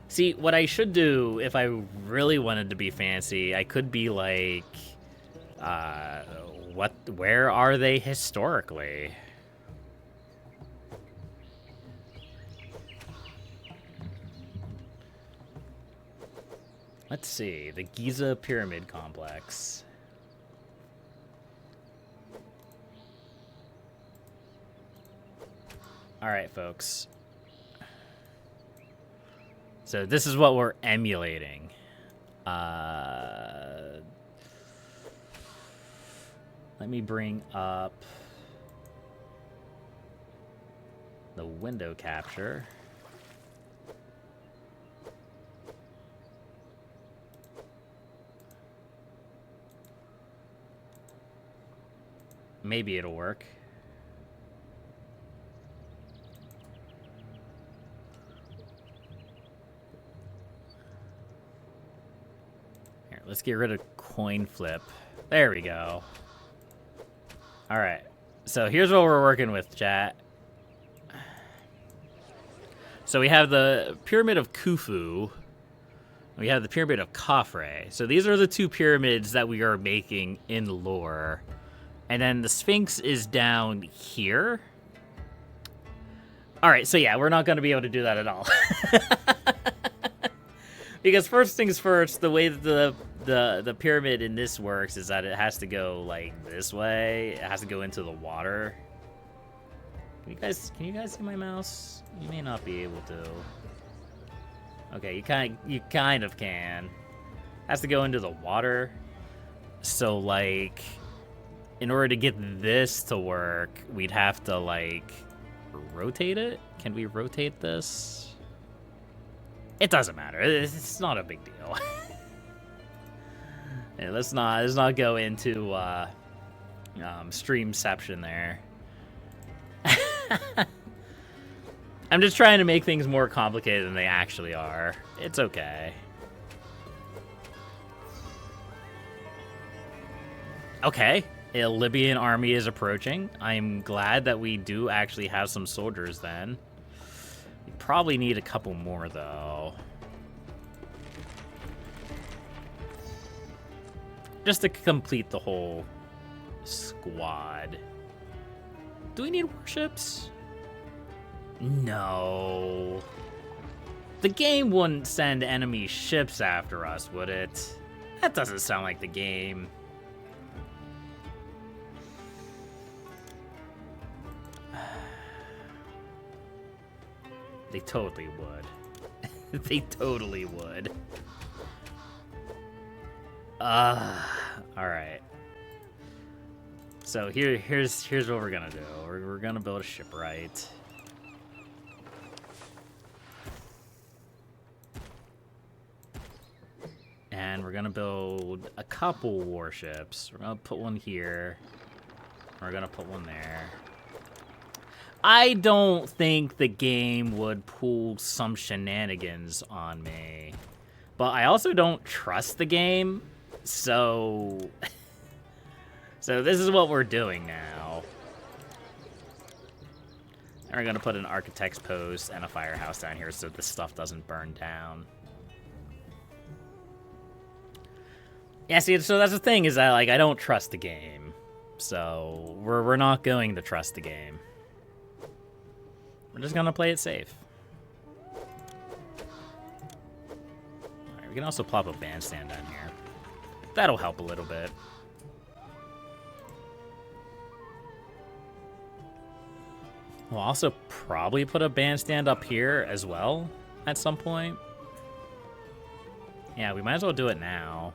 See, what I should do, if I really wanted to be fancy, I could be like, where are they historically? Let's see, the Giza Pyramid Complex. All right, folks. So this is what we're emulating. Let me bring up the window capture. Maybe it'll work. Here, let's get rid of coin flip. There we go. All right. So here's what we're working with, chat. So we have the Pyramid of Khufu. We have the Pyramid of Khafre. So these are the two pyramids that we are making in lore. And then the Sphinx is down here. All right, so yeah, we're not going to be able to do that at all. Because first things first, the way that the pyramid in this works is that it has to go like this way. It has to go into the water. Can you guys see my mouse? You may not be able to. Okay, you kind of can. It has to go into the water. So like, in order to get this to work, we'd have to like rotate it. Can we rotate this? It doesn't matter. It's not a big deal. Yeah, let's not go into streamception there. I'm just trying to make things more complicated than they actually are. It's okay. Okay, a Libyan army is approaching. I'm glad that we do actually have some soldiers then. We probably need a couple more though. Just to complete the whole squad. Do we need warships? No. The game wouldn't send enemy ships after us, would it? That doesn't sound like the game. They totally would. They totally would. Alright. So here's what we're gonna do. We're gonna build a shipwright. And we're gonna build a couple warships. We're gonna put one here. We're gonna put one there. I don't think the game would pull some shenanigans on me. But I also don't trust the game, so... So this is what we're doing now. And we're gonna put an architect's post and a firehouse down here so this stuff doesn't burn down. Yeah, see, so that's the thing, is that, like, I don't trust the game. So, we're not going to trust the game. We're just gonna play it safe. Alright, we can also plop a bandstand down here. That'll help a little bit. We'll also probably put a bandstand up here as well at some point. Yeah, we might as well do it now.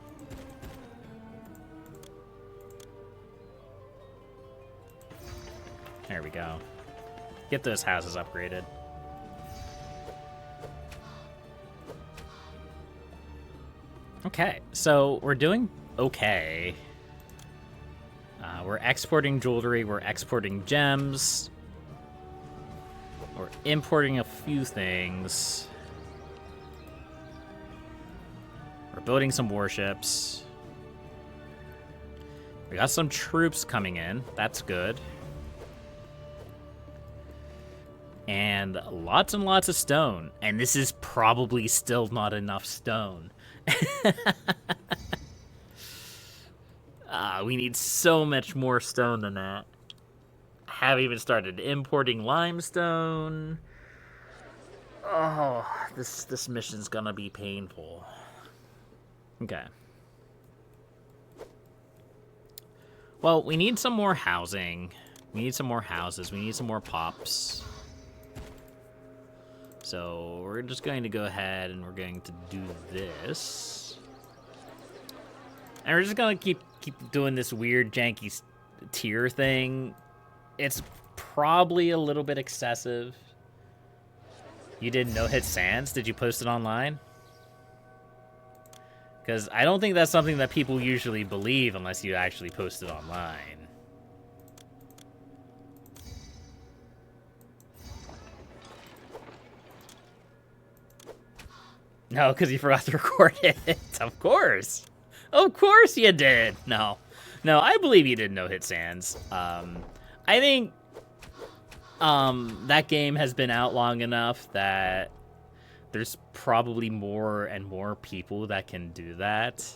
There we go. Get those houses upgraded. Okay, so we're doing okay. We're exporting jewelry, we're exporting gems. We're importing a few things. We're building some warships. We got some troops coming in, that's good. And lots of stone. And this is probably still not enough stone. We need so much more stone than that. I haven't even started importing limestone. Oh, this mission's gonna be painful. Okay. Well, we need some more housing. We need some more houses. We need some more pops. So we're just going to go ahead and we're going to do this. And we're just going to keep doing this weird janky tier thing. It's probably a little bit excessive. You did no-hit sands? Did you post it online? Because I don't think that's something that people usually believe unless you actually post it online. No, because you forgot to record it. Of course. Of course you did. No, I believe you did no-hit sands. I think That game has been out long enough that there's probably more and more people that can do that.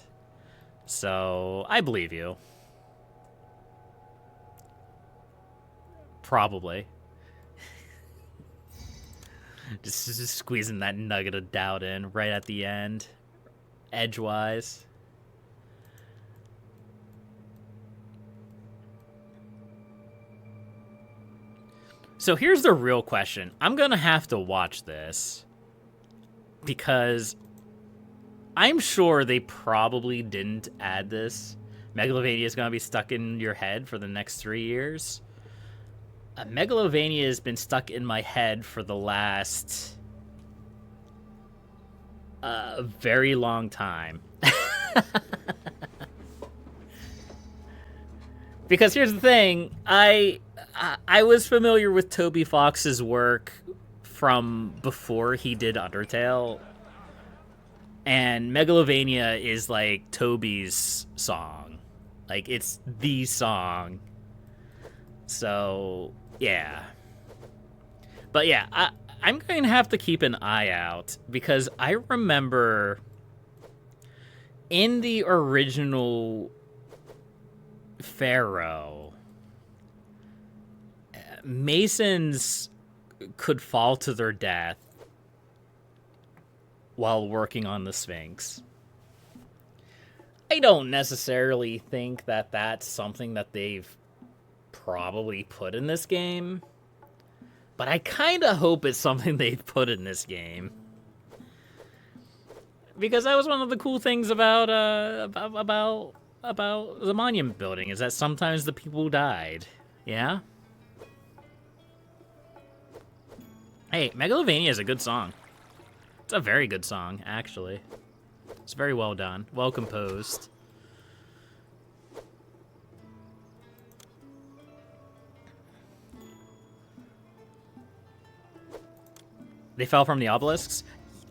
So, I believe you. Probably. just squeezing that nugget of doubt in right at the end. Edgewise. So here's the real question. I'm going to have to watch this because I'm sure they probably didn't add this. Megalovania is going to be stuck in your head for the next 3 years. Megalovania has been stuck in my head for the last very long time. Because here's the thing, I was familiar with Toby Fox's work from before he did Undertale, and Megalovania is like Toby's song. Like, it's the song. So, yeah. But yeah, I'm going to have to keep an eye out, because I remember in the original Pharaoh, Masons could fall to their death while working on the Sphinx. I don't necessarily think that that's something that they've probably put in this game, but I kind of hope it's something they've put in this game, because that was one of the cool things about the monument building, is that sometimes the people died. Yeah? Hey, Megalovania is a good song. It's a very good song, actually. It's very well done. Well composed. They fell from the obelisks?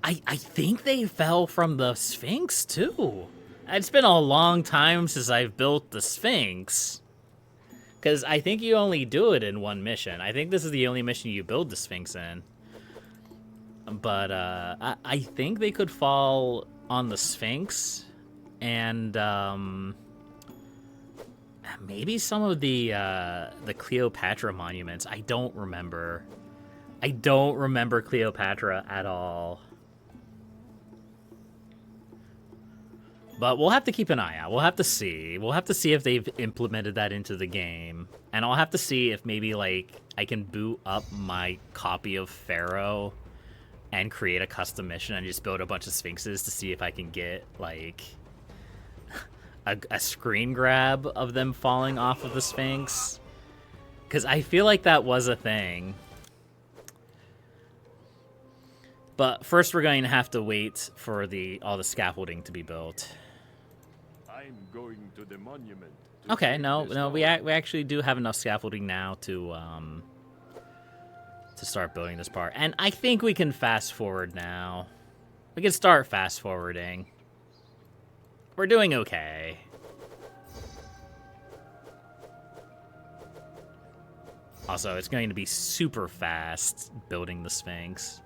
I think they fell from the Sphinx, too. It's been a long time since I've built the Sphinx. Because I think you only do it in one mission. I think this is the only mission you build the Sphinx in. But I think they could fall on the Sphinx. And maybe some of the Cleopatra monuments. I don't remember. I don't remember Cleopatra at all. But we'll have to keep an eye out. We'll have to see. We'll have to see if they've implemented that into the game. And I'll have to see if maybe, like, I can boot up my copy of Pharaoh and create a custom mission and just build a bunch of Sphinxes to see if I can get, like, a screen grab of them falling off of the Sphinx. Because I feel like that was a thing. But first we're going to have to wait for all the scaffolding to be built. I'm going to the monument. Okay, no, we actually do have enough scaffolding now to start building this part. And I think we can fast forward now. We can start fast forwarding. We're doing okay. Also, it's going to be super fast building the Sphinx.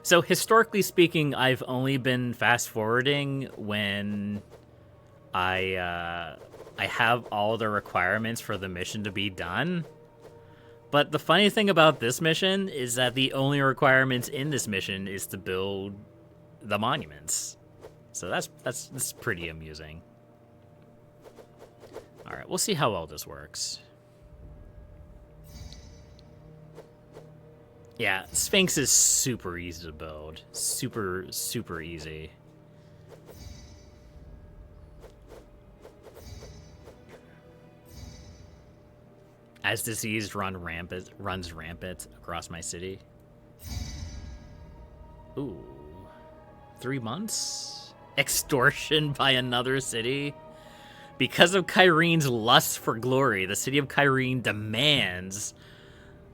So historically speaking, I've only been fast forwarding when I have all the requirements for the mission to be done. But the funny thing about this mission is that the only requirements in this mission is to build the monuments. So that's pretty amusing. All right, we'll see how well this works. Yeah, Sphinx is super easy to build. Super, super easy. As disease runs rampant across my city. Ooh. 3 months? Extortion by another city? Because of Kyrene's lust for glory, the city of Kyrene demands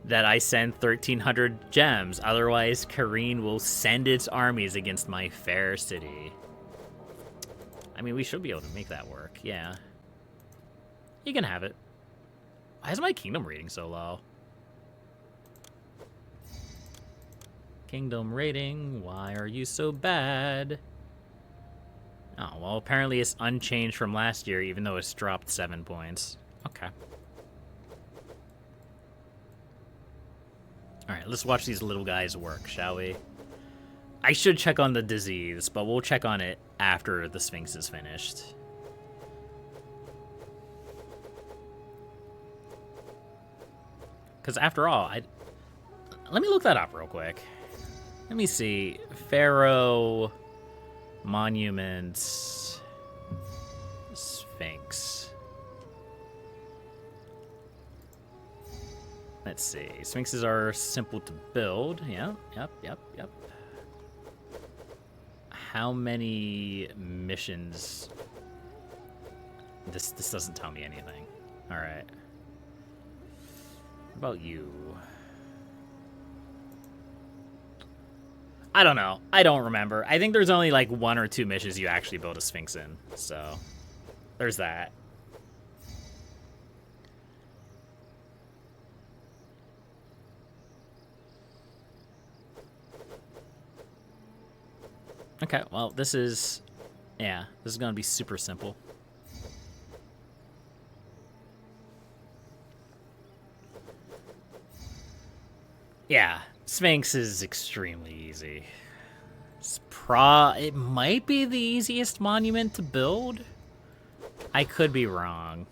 that I send 1,300 gems. Otherwise, Kyrene will send its armies against my fair city. I mean, we should be able to make that work, yeah. You can have it. Why is my kingdom rating so low? Kingdom rating, why are you so bad? Oh, well, apparently it's unchanged from last year, even though it's dropped 7 points. Okay. Alright, let's watch these little guys work, shall we? I should check on the disease, but we'll check on it after the Sphinx is finished. Because after all, let me look that up real quick. Let me see. Pharaoh, monuments, Sphinx. Let's see. Sphinxes are simple to build. Yep. How many missions? This doesn't tell me anything. All right. What about you? I don't know. I don't remember. I think there's only like 1 or 2 missions you actually build a Sphinx in. So, there's that. Okay, well, this is going to be super simple. Yeah, Sphinx is extremely easy. It might be the easiest monument to build. I could be wrong.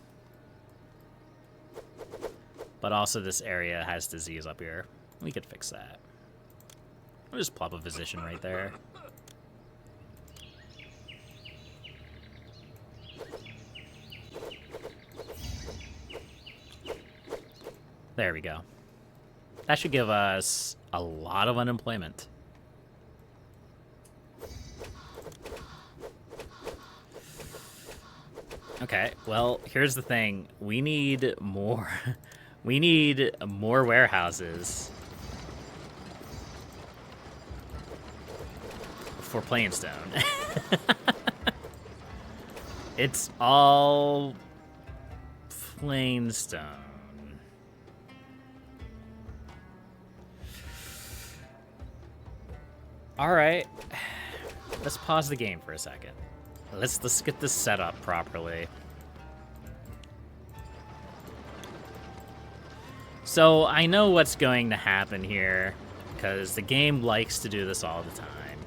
But also this area has disease up here. We could fix that. We'll just plop a physician right there. There we go. That should give us a lot of unemployment. Okay, well, here's the thing. We need more. We need more warehouses for Plainstone. It's all Plainstone. All right, let's pause the game for a second. Let's get this set up properly. So I know what's going to happen here, because the game likes to do this all the time.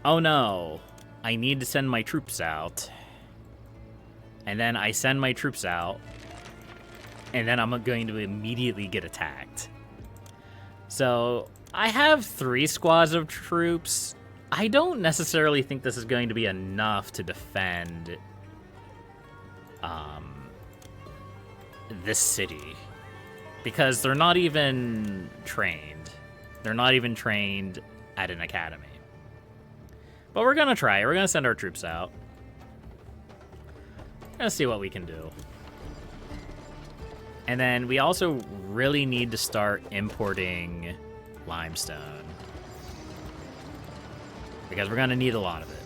Oh no, I need to send my troops out. And then I send my troops out, and then I'm going to immediately get attacked. So, I have 3 squads of troops. I don't necessarily think this is going to be enough to defend this city. Because they're not even trained. They're not even trained at an academy. But we're going to try. We're going to send our troops out. Let's see what we can do. And then we also really need to start importing limestone. Because we're going to need a lot of it.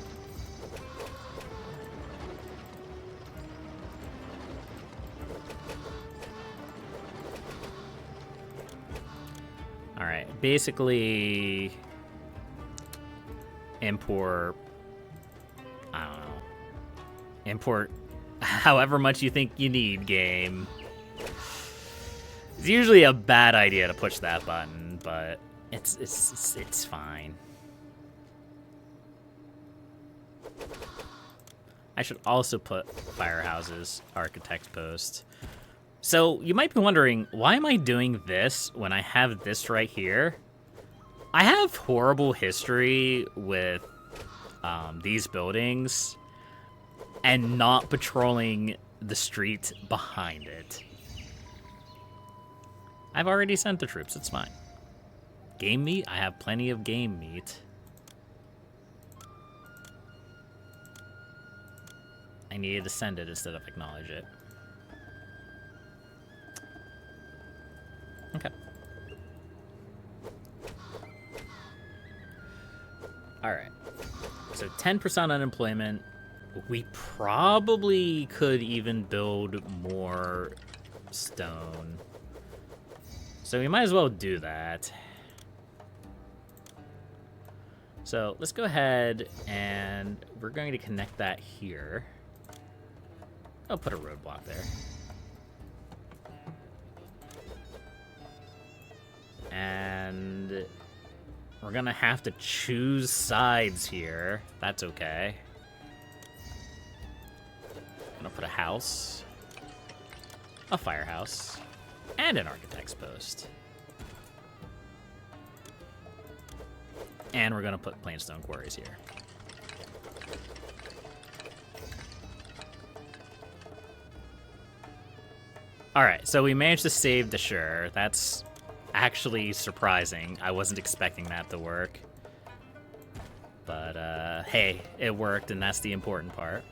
Alright, basically import, I don't know, import however much you think you need, game. It's usually a bad idea to push that button, but it's fine. I should also put firehouses, architect post. So you might be wondering, why am I doing this when I have this right here? I have horrible history with these buildings and not patrolling the street behind it. I've already sent the troops, it's fine. Game meat? I have plenty of game meat. I needed to send it instead of acknowledge it. Okay. Alright. So 10% unemployment. We probably could even build more stone. So we might as well do that. So let's go ahead and we're going to connect that here. I'll put a roadblock there. And we're gonna have to choose sides here. That's okay. I'm gonna put a house, a firehouse, and an architect's post. And we're gonna put plain stone quarries here. Alright, so we managed to save the Shur. That's actually surprising. I wasn't expecting that to work. But, hey, it worked, and that's the important part.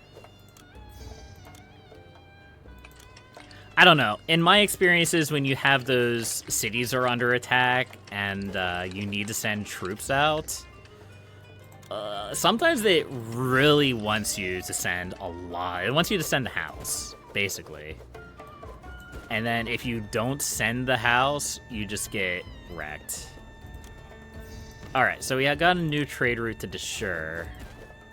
I don't know. In my experiences, when you have those cities are under attack and you need to send troops out, sometimes it really wants you to send a lot. It wants you to send a house, basically. And then if you don't send the house, you just get wrecked. Alright, so we have got a new trade route to Deshur.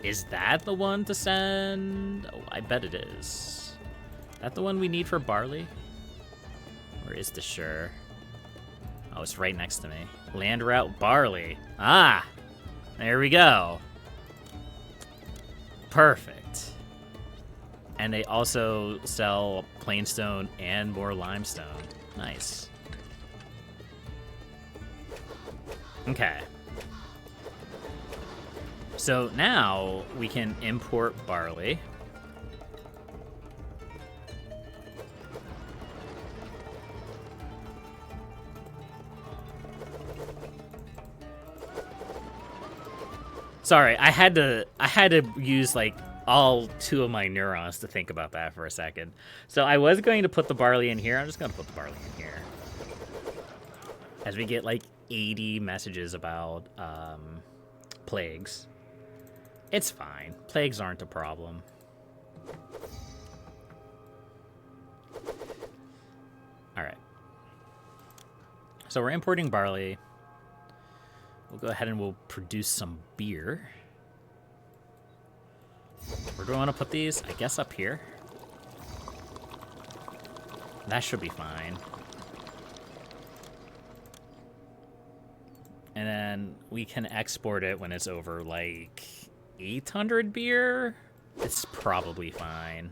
Is that the one to send? Oh, I bet it is. That the one we need for barley? Where is Deshur? Oh, it's right next to me. Land route barley. Ah! There we go. Perfect. And they also sell plainstone and more limestone. Nice. Okay. So now we can import barley. Sorry, I had to use like all 2 of my neurons to think about that for a second. So I was going to put the barley in here. I'm just going to put the barley in here. As we get like 80 messages about plagues. It's fine. Plagues aren't a problem. All right. So we're importing barley. We'll go ahead and we'll produce some beer. Where do I want to put these? I guess up here. That should be fine. And then we can export it when it's over like 800 beer. It's probably fine.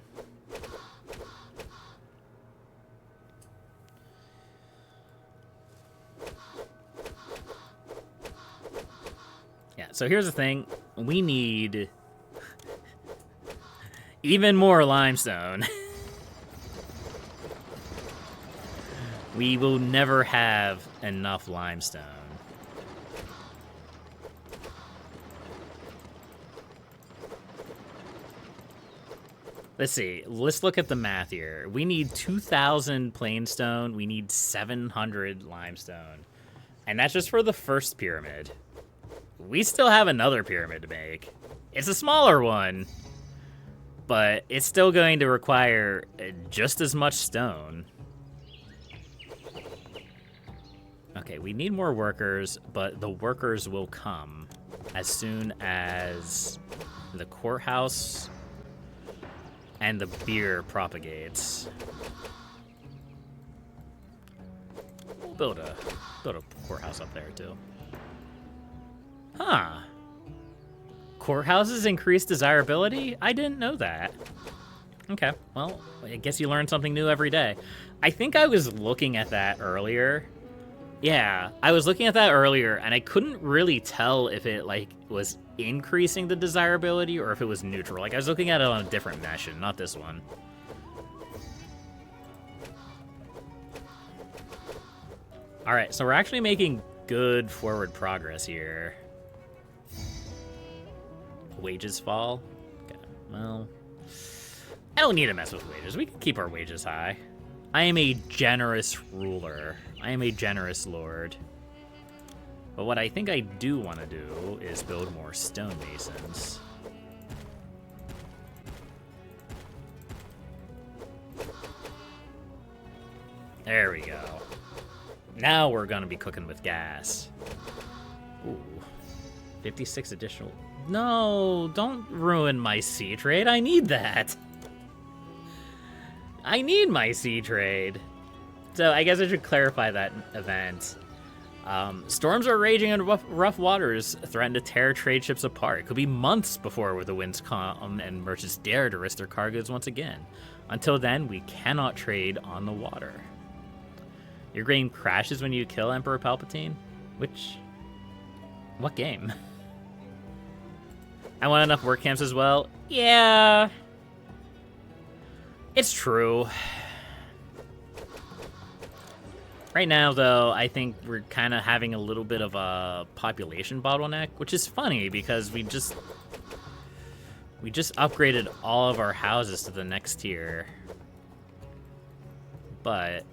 Yeah, so here's the thing. We need even more limestone. We will never have enough limestone. Let's see. Let's look at the math here. We need 2,000 plainstone. We need 700 limestone. And that's just for the first pyramid. We still have another pyramid to make. It's a smaller one, but it's still going to require just as much stone. Okay, we need more workers, but the workers will come as soon as the courthouse and the beer propagates. We'll build a courthouse up there too. Huh. Courthouses increase desirability? I didn't know that. Okay, well, I guess you learn something new every day. I think I was looking at that earlier. Yeah, I was looking at that earlier, and I couldn't really tell if it, like, was increasing the desirability or if it was neutral. Like, I was looking at it on a different mesh, and not this one. Alright, so we're actually making good forward progress here. Wages fall? Okay, well, I don't need to mess with wages. We can keep our wages high. I am a generous ruler. I am a generous lord. But what I think I do want to do is build more stonemasons. There we go. Now we're gonna be cooking with gas. Ooh. 56 additional... No, don't ruin my sea trade. I need that. I need my sea trade. So I guess I should clarify that event. Storms are raging in rough waters, threaten to tear trade ships apart. It could be months before the winds come and merchants dare to risk their cargoes once again. Until then, we cannot trade on the water. Your game crashes when you kill Emperor Palpatine? What game? I want enough work camps as well? Yeah. It's true. Right now, though, I think we're kind of having a little bit of a population bottleneck, which is funny because we just upgraded all of our houses to the next tier. But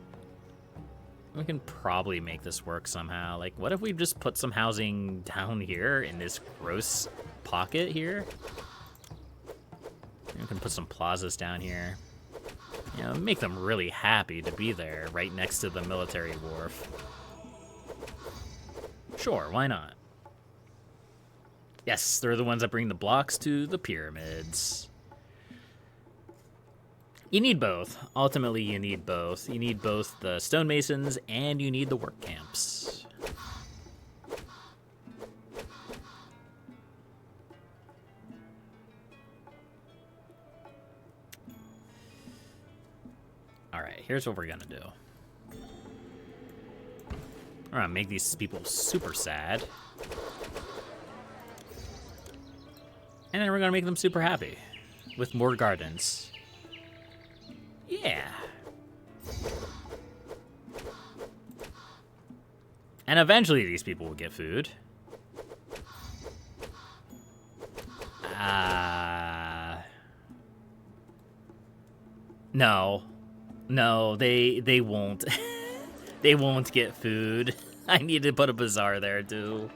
we can probably make this work somehow. Like, what if we just put some housing down here in this gross pocket here? We can put some plazas down here. You know, make them really happy to be there, right next to the military wharf. Sure, why not? Yes, they're the ones that bring the blocks to the pyramids. You need both. Ultimately, you need both. You need both the stonemasons and you need the work camps. Alright, here's what we're gonna do. We're gonna make these people super sad. And then we're gonna make them super happy. With more gardens. Yeah. And eventually these people will get food. No. No, they won't. They won't get food. I need to put a bazaar there too.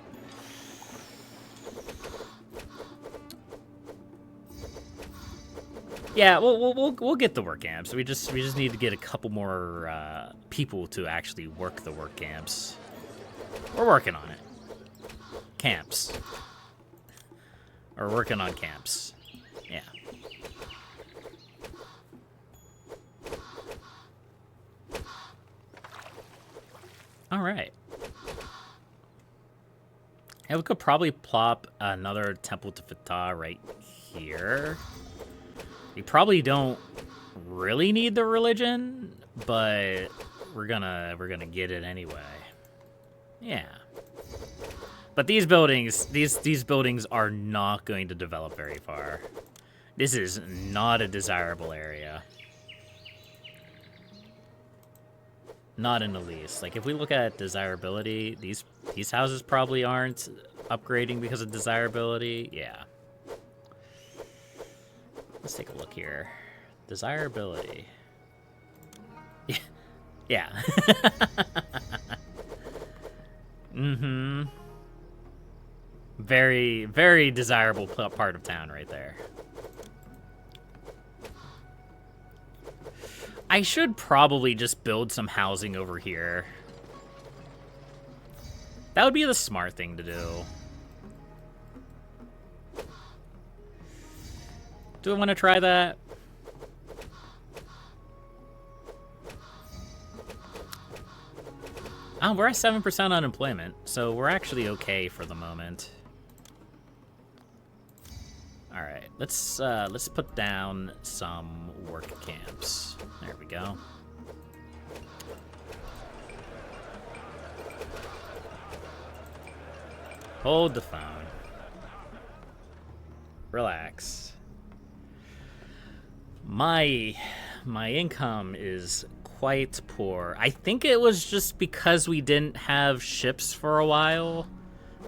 Yeah, we'll get the work camps. We just need to get a couple more people to actually work the work camps. We're working on it. Camps. We're working on camps. Yeah. All right. And we could probably plop another temple to Fatah right here. We probably don't really need the religion, but we're gonna get it anyway. Yeah. But these buildings, these buildings are not going to develop very far. This is not a desirable area. Not in the least. Like, if we look at desirability, these houses probably aren't upgrading because of desirability. Yeah. Let's take a look here. Desirability. Yeah. Mm-hmm. Very, very desirable part of town right there. I should probably just build some housing over here. That would be the smart thing to do. Do I want to try that? Oh, we're at 7% unemployment, so we're actually okay for the moment. All right, let's put down some work camps. There we go. Hold the phone. Relax. My income is quite poor. I think it was just because we didn't have ships for a while.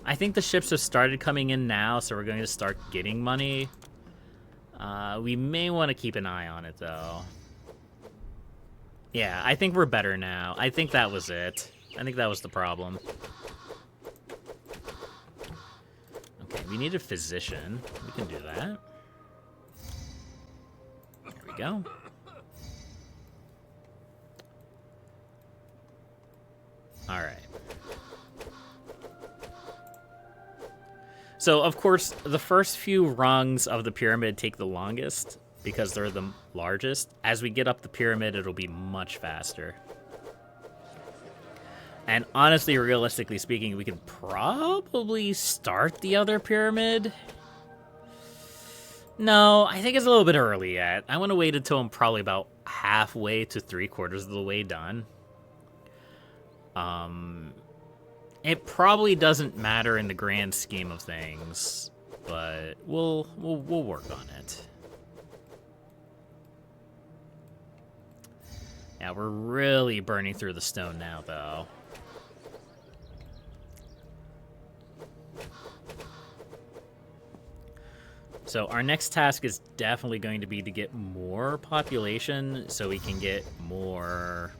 I think the ships have started coming in now, so we're going to start getting money. We may want to keep an eye on it, though. Yeah, I think we're better now. I think that was it. I think that was the problem. Okay, we need a physician. We can do that. There we go. All So, of course, the first few rungs of the pyramid take the longest because they're the largest. As we get up the pyramid, it'll be much faster. And honestly, realistically speaking, we could probably start the other pyramid. No, I think it's a little bit early yet. I want to wait until I'm probably about halfway to 3/4 of the way done. It probably doesn't matter in the grand scheme of things, but we'll work on it. Yeah, we're really burning through the stone now, though. So our next task is definitely going to be to get more population so we can get more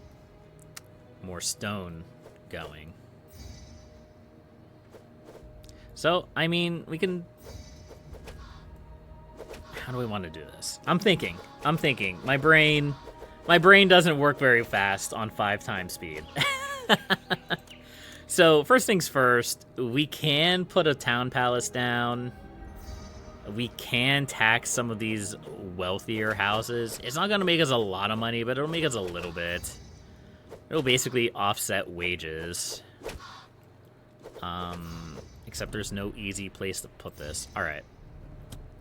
stone going. So, I mean, we can... How do we want to do this? I'm thinking. My brain doesn't work very fast on 5 times speed. So, first things first, we can put a town palace down. We can tax some of these wealthier houses. It's not going to make us a lot of money, but it'll make us a little bit. It'll basically offset wages. Except there's no easy place to put this. All right.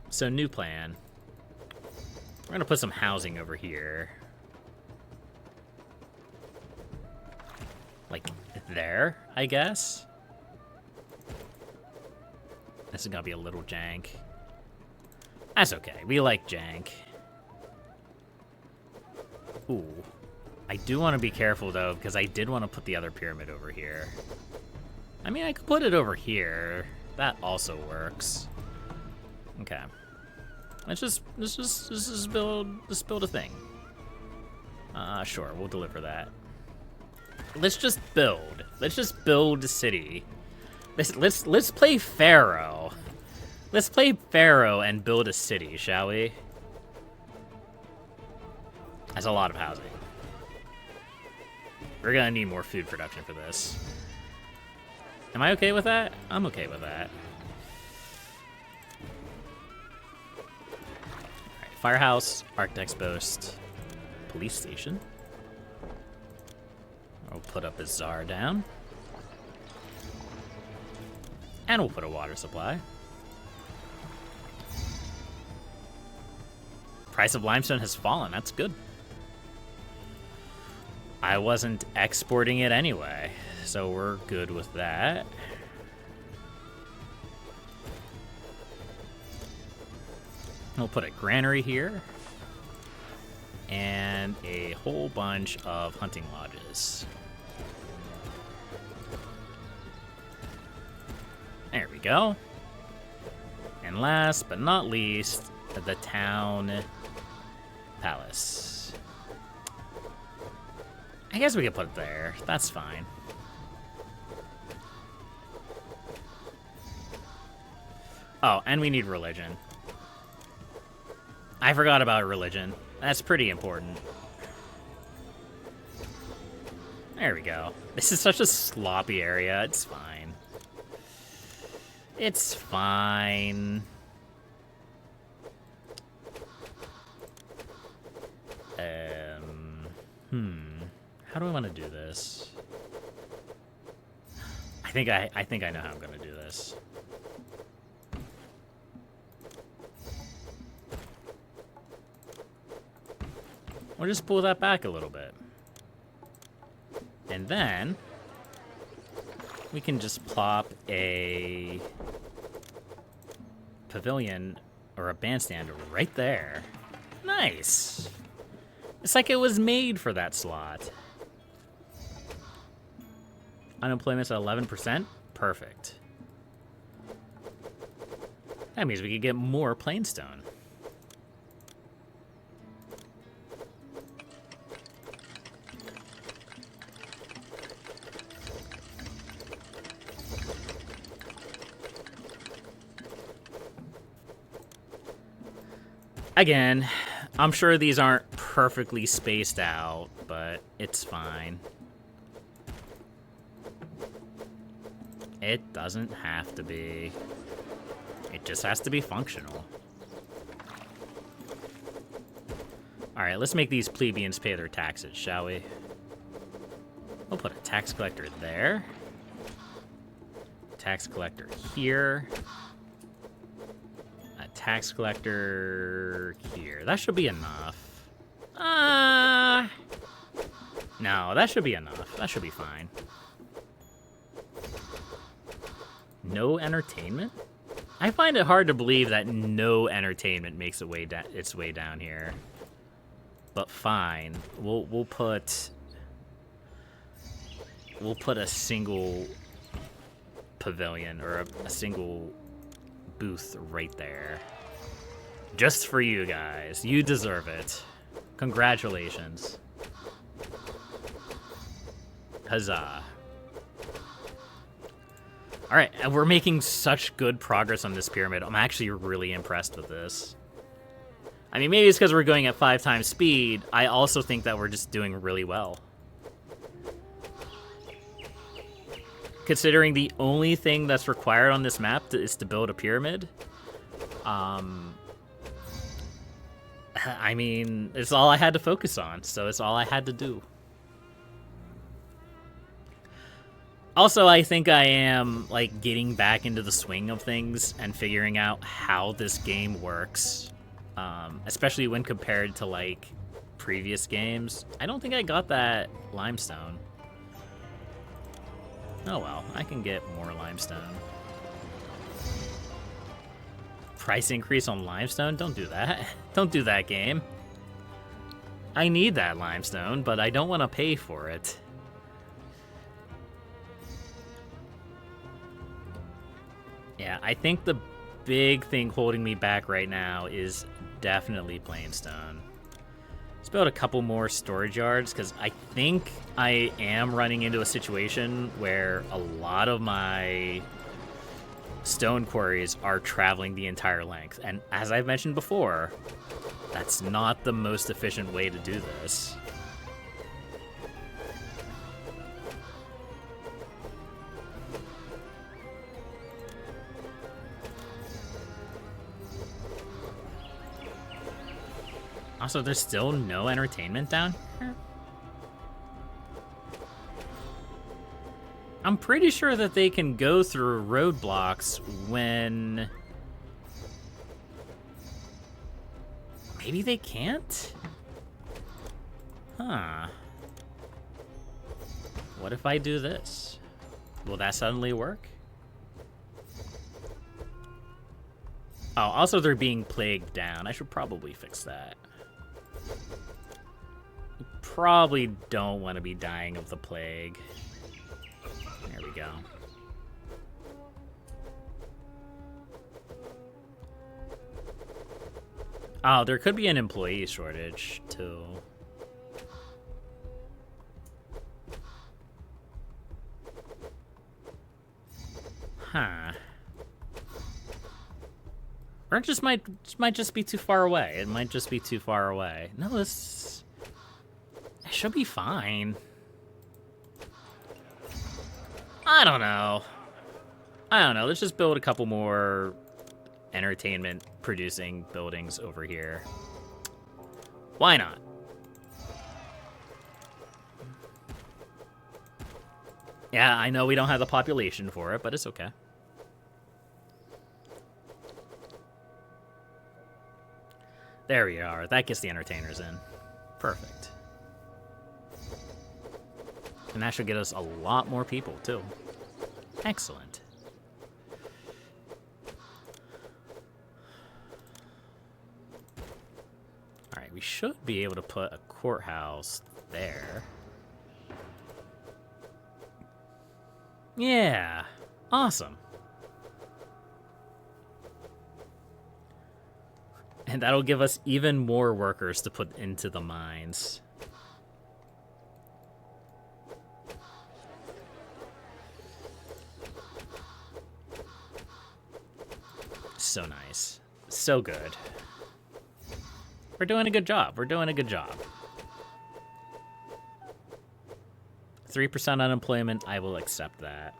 So, new plan. We're going to put some housing over here. Like there, I guess. This is going to be a little jank. That's okay. We like jank. Ooh. I do want to be careful, though, because I did want to put the other pyramid over here. I mean, I could put it over here. That also works. Okay. Let's just build a thing. Sure, we'll deliver that. Let's just build. Let's just build a city. Let's play Pharaoh. Let's play Pharaoh and build a city, shall we? That's a lot of housing. We're gonna need more food production for this. Am I okay with that? I'm okay with that. Alright, firehouse, architect's post, police station. I'll put up a czar down. And we'll put a water supply. Price of limestone has fallen, that's good. I wasn't exporting it anyway, so we're good with that. We'll put a granary here. And a whole bunch of hunting lodges. There we go. And last but not least, the town palace. I guess we could put it there. That's fine. Oh, and we need religion. I forgot about religion. That's pretty important. There we go. This is such a sloppy area. It's fine. It's fine. How do I want to do this? I think I know how I'm gonna do this. We'll just pull that back a little bit. And then we can just plop a pavilion or a bandstand right there. Nice. It's like it was made for that slot. Unemployment's at 11%. Perfect. That means we could get more plainstone. Again, I'm sure these aren't perfectly spaced out, but it's fine. It doesn't have to be. It just has to be functional. Alright, let's make these plebeians pay their taxes, shall we? We'll put a tax collector there. Tax collector here. A tax collector here. That should be enough. No, that should be enough. That should be fine. No entertainment? I find it hard to believe that no entertainment makes its way down here. But fine. We'll put a single pavilion or a single booth right there. Just for you guys. You deserve it. Congratulations. Huzzah. Alright, and we're making such good progress on this pyramid. I'm actually really impressed with this. I mean, maybe it's because we're going at 5 times speed. I also think that we're just doing really well. Considering the only thing that's required on this map is to build a pyramid. I mean, it's all I had to focus on, so it's all I had to do. Also, I think I am, like, getting back into the swing of things and figuring out how this game works. Especially when compared to, like, previous games. I don't think I got that limestone. Oh well, I can get more limestone. Price increase on limestone? Don't do that. Don't do that, game. I need that limestone, but I don't want to pay for it. Yeah, I think the big thing holding me back right now is definitely plainstone. Let's build a couple more storage yards, because I think I am running into a situation where a lot of my stone quarries are traveling the entire length. And as I've mentioned before, that's not the most efficient way to do this. Also, there's still no entertainment down here? I'm pretty sure that they can go through roadblocks when... Maybe they can't? Huh. What if I do this? Will that suddenly work? Oh, also they're being plagued down. I should probably fix that. Probably don't want to be dying of the plague. There we go. Oh, there could be an employee shortage, too. Huh. Or it just might just be too far away. It might just be too far away. No, this... It should be fine. I don't know. Let's just build a couple more entertainment-producing buildings over here. Why not? Yeah, I know we don't have the population for it, but it's okay. There we are. That gets the entertainers in. Perfect. And that should get us a lot more people, too. Excellent. Alright, we should be able to put a courthouse there. Yeah. Awesome. And that'll give us even more workers to put into the mines. So nice. So good. We're doing a good job. We're doing a good job. 3% unemployment, I will accept that.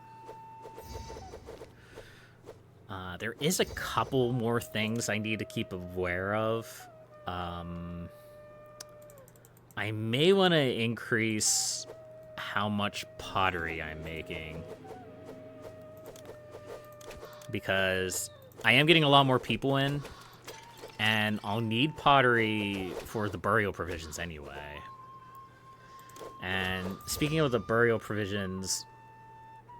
There is a couple more things I need to keep aware of. I may want to increase how much pottery I'm making, because I am getting a lot more people in, and I'll need pottery for the burial provisions anyway. And speaking of the burial provisions,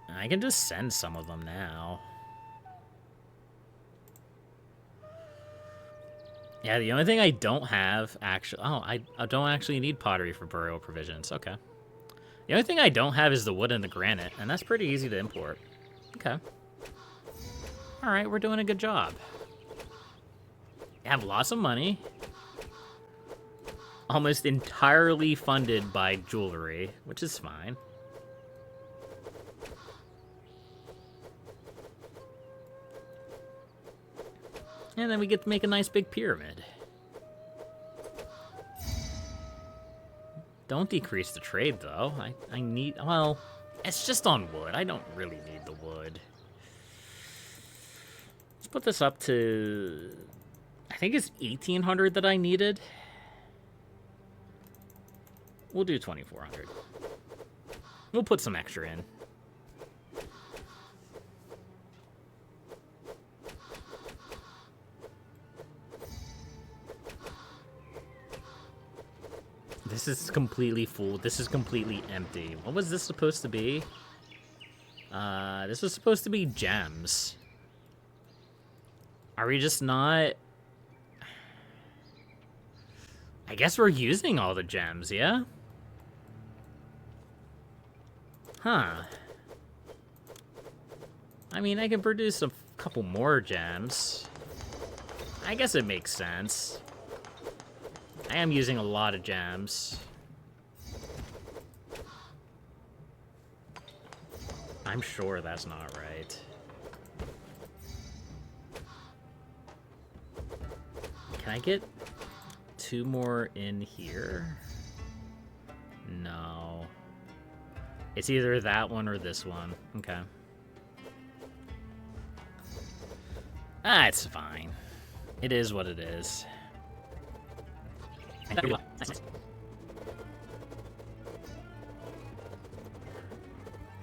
I can just send some of them now. Yeah, the only thing I don't have actually... Oh, I don't actually need pottery for burial provisions. Okay. The only thing I don't have is the wood and the granite, and that's pretty easy to import. Okay. Alright, we're doing a good job. I have lots of money. Almost entirely funded by jewelry, which is fine. And then we get to make a nice big pyramid. Don't decrease the trade, though. I need... Well, it's just on wood. I don't really need the wood. Let's put this up to... I think it's 1,800 that I needed. We'll do 2,400. We'll put some extra in. This is completely full. This is completely empty. What was this supposed to be? This was supposed to be gems. Are we just not... I guess we're using all the gems, yeah? Huh. I mean, I can produce a couple more gems. I guess it makes sense. I am using a lot of gems. I'm sure that's not right. Can I get 2 more in here? No. It's either that one or this one. Okay. Ah, it's fine. It is what it is. Nice. It's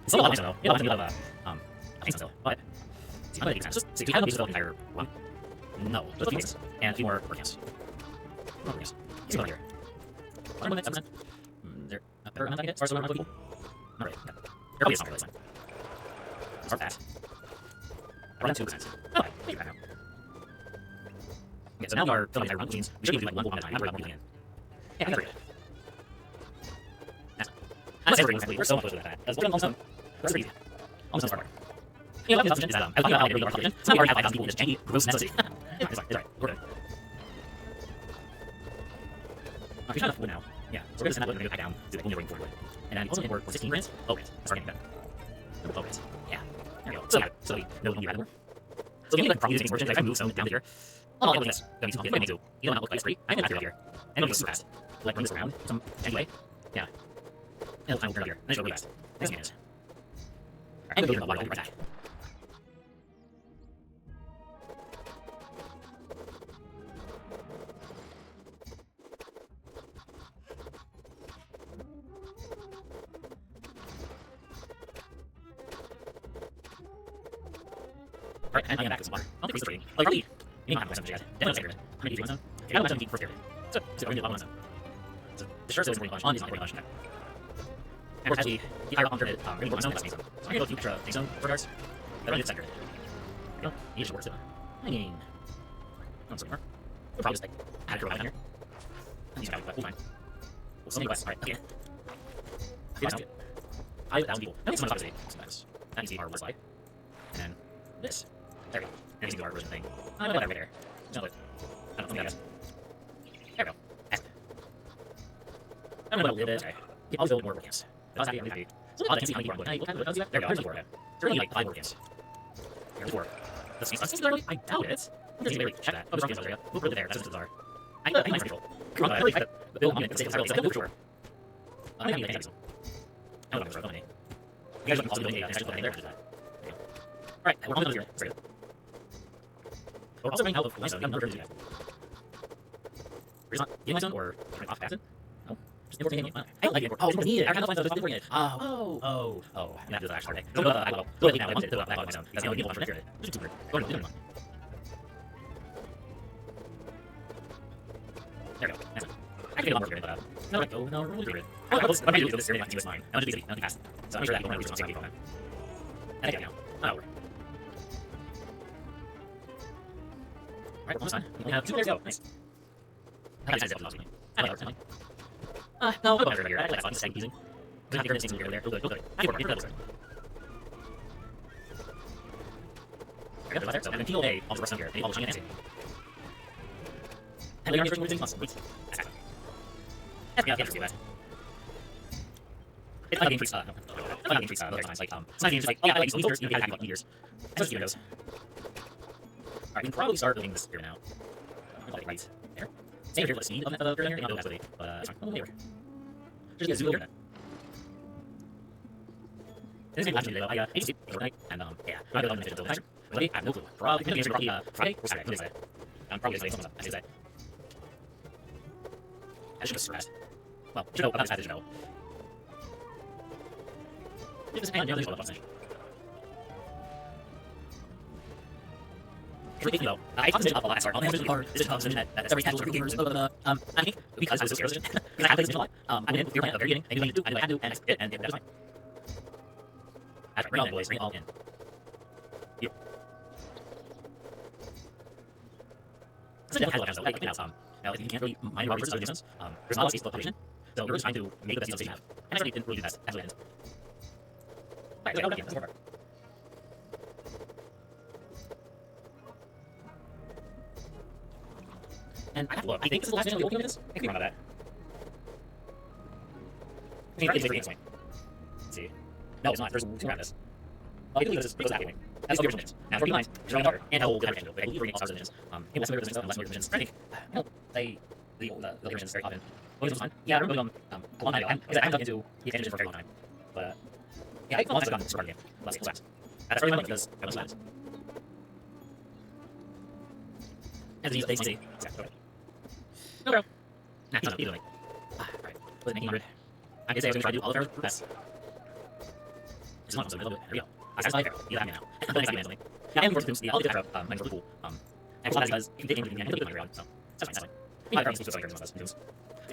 still a lot though. I think so. But just see, do you have enough pieces to fill the entire one? No, just a few pieces. And a few more work camps. More work camps. Let's go here. Is there a better amount I can get? As far as the amount of people? Not really. Okay. There probably is some for this one. Start that. Around 2%. Okay, maybe right now. Okay, so now we are filling the entire run, which means we should be able to do like one at a time. Not worry about moving in. Yeah, I can trade it. That's everything complete. We're so much closer to that. That's one almost done. That's pretty easy. Almost done. You know, the assumption is that I was talking about how they are so we already have 5,000 people in this janky gross necessity. It's alright. We're good. We're trying to wood now. Yeah, so we're gonna send that wood and we're gonna go back down to the only ring for wood. And then also import 16 grants. Oh, grants. That's starting to get better. Oh, grants. Yeah. There we go. So we have it. So we know we don't need that anymore. So we need to probably use things fortune. If I move some down to here. Oh, look at this. Don't need to. You don't look like it's pretty. I'm gonna have to here. And it'll go super fast. Like bring this around some anyway. Yeah. And it'll time turn up here. And it'll go really fast. Nice hands. Alright, I'm gonna go to the water. I'll be right back. Alright, and I'm back with some water. I'll decrease the trading. Oh, you're really... You need to have some yet. Then I'll save it. I'm gonna do 3 zone. Okay, I'm gonna do first area. So I'm gonna do level 1 zone. So the shirt says we're going on is not going to okay. And of course, as we keep higher up on pyramid, we're going to work on zone, that's main zone. So I'm going to go to extra zone for guards. That runs center. No, you should work too. I mean... Don't so anymore. We'll probably just like add a curve down here. And these guys, but we'll fine. We'll send you guys. Alright, okay. Okay, that's good. 5,000 people. That makes so much today. So that needs to be our word slide. And then this. There we go. And needs to be our version thing. I don't know that right there. No, but I don't know, I guess. There we go. Excellent. I'm gonna build a little bit. Sorry. Yeah, I'll build more work camps. That's happy, I'm happy. So I can't see how many people are on wood. There we go. There's 4 of them. So we're gonna need like 5 work camps. There's 4. Let's see. Literally, I doubt it. I'm just gonna really check that. Oh, there's rock camps area. We'll build it there. That's just bizarre. I think mine's control. Come on, I really try to build on it. It's for sure. I think I need to take I don't know if I'm You guys are also building a extra thing there. Alright, we're on the here. That's good. Or also running out of limestone, another turn to do that. We're just not getting limestone, or turning off acid? No. Just importing it. I don't like it. Oh, it's needed. I can't find limestone, so I'm importing it. Oh. You have to do that actually. Okay. So, I will. Go ahead now. I want to do that limestone. Because, you know, people want to share it. Just super. Go ahead. There we go. That's it. I can get a lot more here, but, no, we're really good. I'm going to do this here, this mine. I want to do easy. I don't think fast. So I'm sure that you don't want to lose some safety from that. I think I know. Oh, over. Alright, almost done. We only have 2 players to go. Nice. I decided to possibly. I like it. No, I'll go over here. I like that fun. It's using. There's not the current things over there. Go good. I can work. I got the letter, so I'm going to peel A, all the rest of here. They all change it. And we're going to do this. That's fine. That's pretty interesting, that. It's like game trees, no. It's like game trees, other times, like, some games like, oh yeah, I like these leaders, you can have like years. That's just goes. Alright, we can probably start building this here now. Like right there. Same here for the speed of the turn here, not build that but it's fine. Oh, there. Just get a zoom here then. This is a good today, though. I used to see overnight, and yeah, I'm going to build the but I have no clue. Probably going to be Friday or Saturday. What is that? I'm probably going to say something like that. I should have stressed. Well, you know about this, I know. This is kind of the buttons. If you know, I talked to up a lot at start. I'll never hard. This is that every casual group gamers. I think because I was so scared because I have played this a lot. I went in with your plan at the very beginning, and you do, I had to, and that was fine. That's right. Bring all in, boys. Bring all in. Yep. It's a difficult one, though. Like, now, you can't really mind your versus other distance. There's not a lot of space to population, so you're just trying to make the best use of space you have. And I certainly didn't really do that. That's what it is. Alright, so that's more. And I have to look. I think this is the last mission we'll be opening this. I could be wrong about that. I mean, it's pretty point. Let's see. No, it's not. There's 2 around this. I believe this is that way. That's the original missions. Now, for lines, there's running water, and how good I believe we're getting all stars of the missions. It was similar to the missions, unless we're missions. I think, the missions very often. What is fun? Yeah, I remember a long time ago. I haven't dug into the expansion for a very long time. But, yeah, I think a long time I've gotten this part of the game. Let's see, what's that's really fun because I was fast. And they say, okay. No, bro. Nah, shut up, keep doing. Alright, was it making 100? I did say I was going to try to do all the Pharaohs best. Just one, so a little bit. There we go. I satisfied Pharaoh. You have me now. I'm going to excited, yeah, I'm looking forward to the other Pharaoh. Mine's really cool. And it's not because if you did game, you can put money around, so that's fine. We might probably switch to us.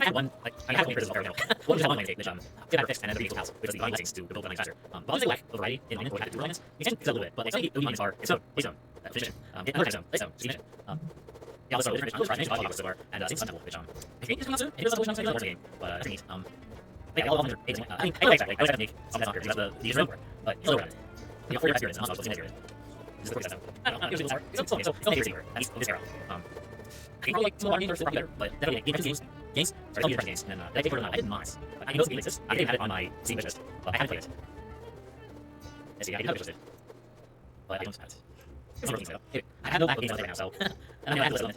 I have one, like, I have one prison of Pharaoh now. One is one take, which, get out of fixed and then every house, which is the buying blessings to build buildings faster. But once they lack the variety in Onion, or have to do Onions, you can fix it a little bit, but like, say, the are, it's zone, place zone, finish it. Another time zone, place zone, mission. Yeah, also, different missions, try missions, so far, and Sing Sun Temple, which, I think it's coming out soon. It is a solution on the game, but it's neat. Like, all 100 eggs, I mean, I like I always have to make something that's not fair, because that's the user for it, but it's over it. You know, 4 experience, and also 6 experience. This is the 47. I don't know, usually it's sour. It's only here, at least in this era. I think probably like some of our games are better, but definitely games, sorry, different games, and I take for them. I didn't honest. I know this game exists. I didn't have it on my Steam wish list, but I haven't played it. Let's see, I didn't have it listed, but I don't have it. It's not though. I have no back games on it right now, so and I know I have a list on it.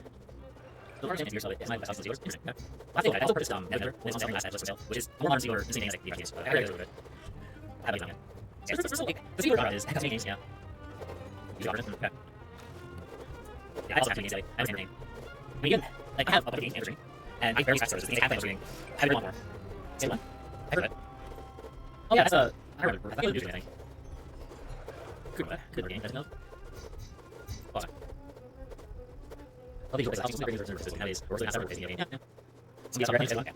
The first game here, so it's my house is yours. Interesting. Last thing, I also purchased Never when it's on sale last for sale, which is more modern or insane games like the games, but I heard it a little bit. I haven't done it. Yeah, it's like the secret about it is custom games, yeah. You got it. Okay. Yeah, I also have two games today. I haven't seen I mean, like, I have a bunch of games entering, and I barely scratched those. The things I have played I really want more. Say one. I heard it. Oh yeah, that's a. I heard it. I think it was I think. Good game, doesn't know. Hold on. Well, these are some great services nowadays. Or something that's game. Yeah. Some guys are recommending yeah.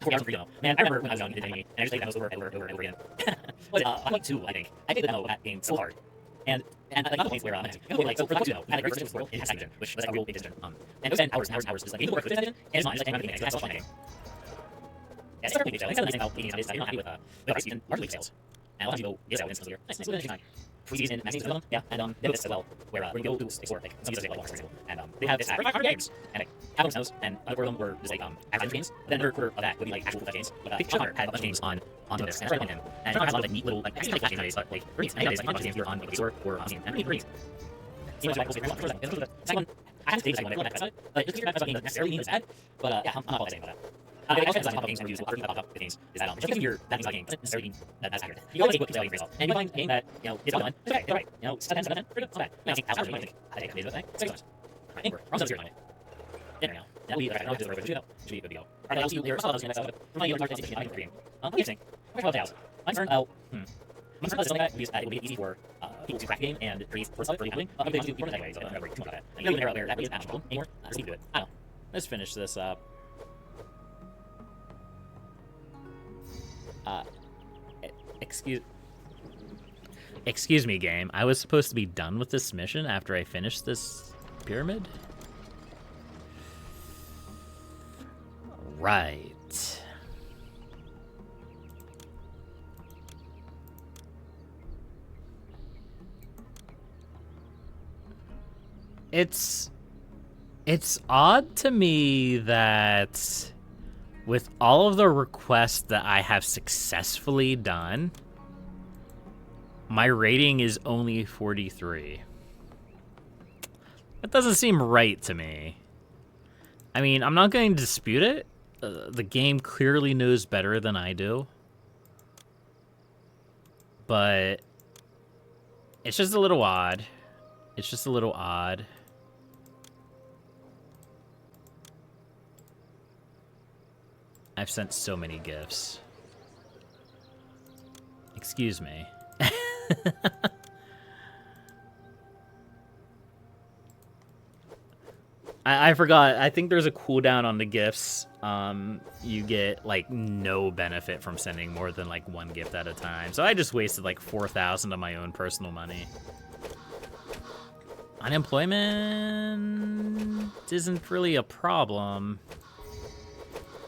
4,003 demo. Man, I remember when I was young, you did me, and I just played demos over and over again. Was it? I'm like 2, I think. I played the demo of that game so hard. And like not the points where like so for the 2 I had like first world in Hashtag Vision, which was like a real big decision. And it was 10 hours and hours and hours. It was like you work with this engine, and it's not just like I'm making that's all fun game. Yeah, it's pretty big. I think it's nice about games nowadays. I'm not happy with price and largely sales. And a lot of people get out instance here. Nice good engine. Freeze in Maximum Film, yeah, and they have this as well, where when you go to explore, like some users like Walmart, for example, and they have this app for games, and like half of those, and other of them were just like advertising games. But then another quarter of that would be like actual games. But I think Sean Hunter had a bunch of games onto this, and I tried playing him, and Sean has a lot of like neat little like actually like flash games nowadays, but like pretty neat. And nowadays like a bunch of games here on like the store or on Steam, and pretty neat. Seems like we'll say the second one. I have to say the second one. I feel like that's not it. Just because you're not about game doesn't necessarily mean it's bad, but yeah, I'm not all that saying about that. I also emphasize on games and reviews with other things games is that just because you're that game doesn't necessarily mean that that's accurate. You always take what people tell you for yourself. And you find a game that, you know, is well done, it's okay, it's alright. You know, 7 10, pretty good, it's not bad. You know, I think, I think, I think, $6. I think we're on 0 Monday. There we go. Now we, okay, I don't know if this is right, but should be good to go. Alright, I'll see you later. I'll see you next episode. From my large PlayStation, I can game. Interesting. Where's my house? I'm concerned, I'm concerned something like that it will be easy for people to crack the game and create for itself for handling. They want to do people anyway, so I don't have to worry too much about that. And you know, where that really isn't an option anymore. Just need to do it. I don't know. Let's finish this up. Excuse me, game. I was supposed to be done with this mission after I finished this pyramid? Right. It's odd to me that with all of the requests that I have successfully done, my rating is only 43. That doesn't seem right to me. I mean, I'm not going to dispute it. The game clearly knows better than I do. But it's just a little odd. It's just a little odd. I've sent so many gifts. Excuse me. I forgot. I think there's a cooldown on the gifts. You get, like, no benefit from sending more than, like, 1 gift at a time. So I just wasted, like, 4,000 of my own personal money. Unemployment isn't really a problem.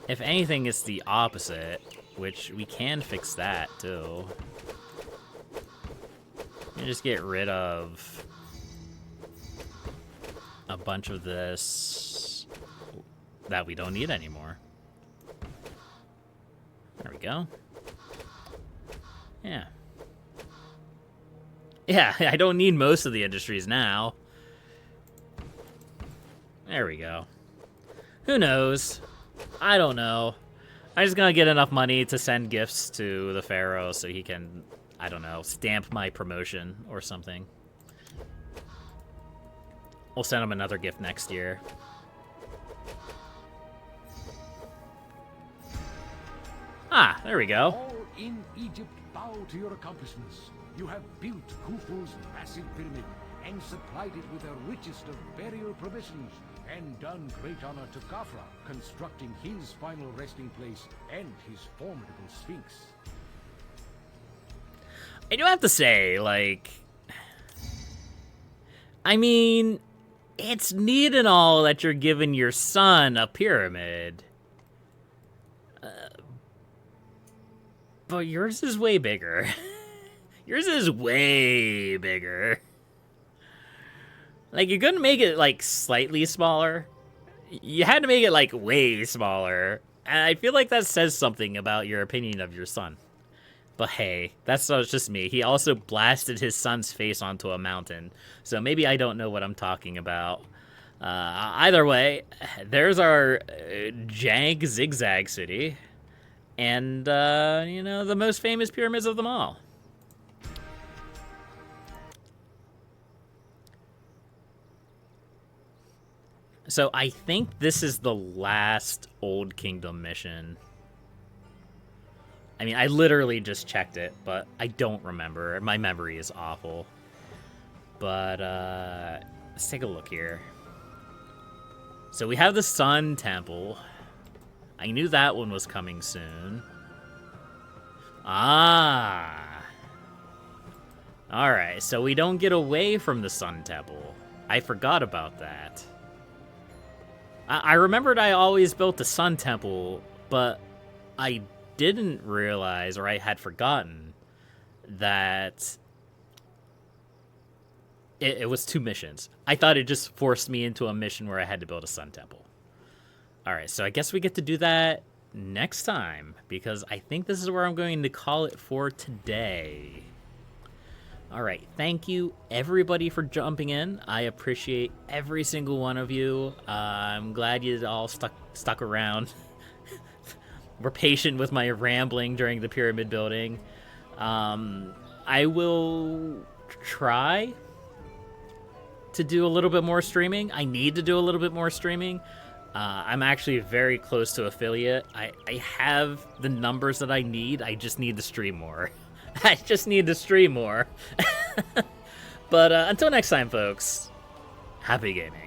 If anything, it's the opposite, which we can fix that, too. You just get rid of a bunch of this that we don't need anymore. There we go. Yeah. Yeah, I don't need most of the industries now. There we go. Who knows? I don't know. I'm just gonna get enough money to send gifts to the Pharaoh so he can, I don't know, stamp my promotion or something. We'll send him another gift next year. Ah, there we go. All in Egypt bow to your accomplishments. You have built Khufu's massive pyramid and supplied it with the richest of burial provisions, and done great honor to Khafra, constructing his final resting place and his formidable sphinx. I do have to say, like, I mean, it's neat and all that you're giving your son a pyramid. But yours is way bigger. Yours is way bigger. Like, you couldn't make it, like, slightly smaller. You had to make it, like, way smaller. And I feel like that says something about your opinion of your son. But hey, that's not just me. He also blasted his son's face onto a mountain. So maybe I don't know what I'm talking about. Either way, there's our jank zigzag city. And, you know, the most famous pyramids of them all. So I think this is the last Old Kingdom mission. I mean, I literally just checked it, but I don't remember. My memory is awful. But, let's take a look here. So we have the Sun Temple. I knew that one was coming soon. Ah. Alright, so we don't get away from the Sun Temple. I forgot about that. I remembered I always built the Sun Temple, but I didn't realize, or I had forgotten, that it was 2 missions. I thought it just forced me into a mission where I had to build a Sun Temple. Alright, so I guess we get to do that next time, because I think this is where I'm going to call it for today. Alright, thank you everybody for jumping in. I appreciate every single one of you. I'm glad you all stuck around were patient with my rambling during the pyramid building. I will try to do a little bit more streaming. I need to do a little bit more streaming. I'm actually very close to affiliate. I have the numbers that I need. I just need to stream more. I just need to stream more. But until next time, folks, happy gaming.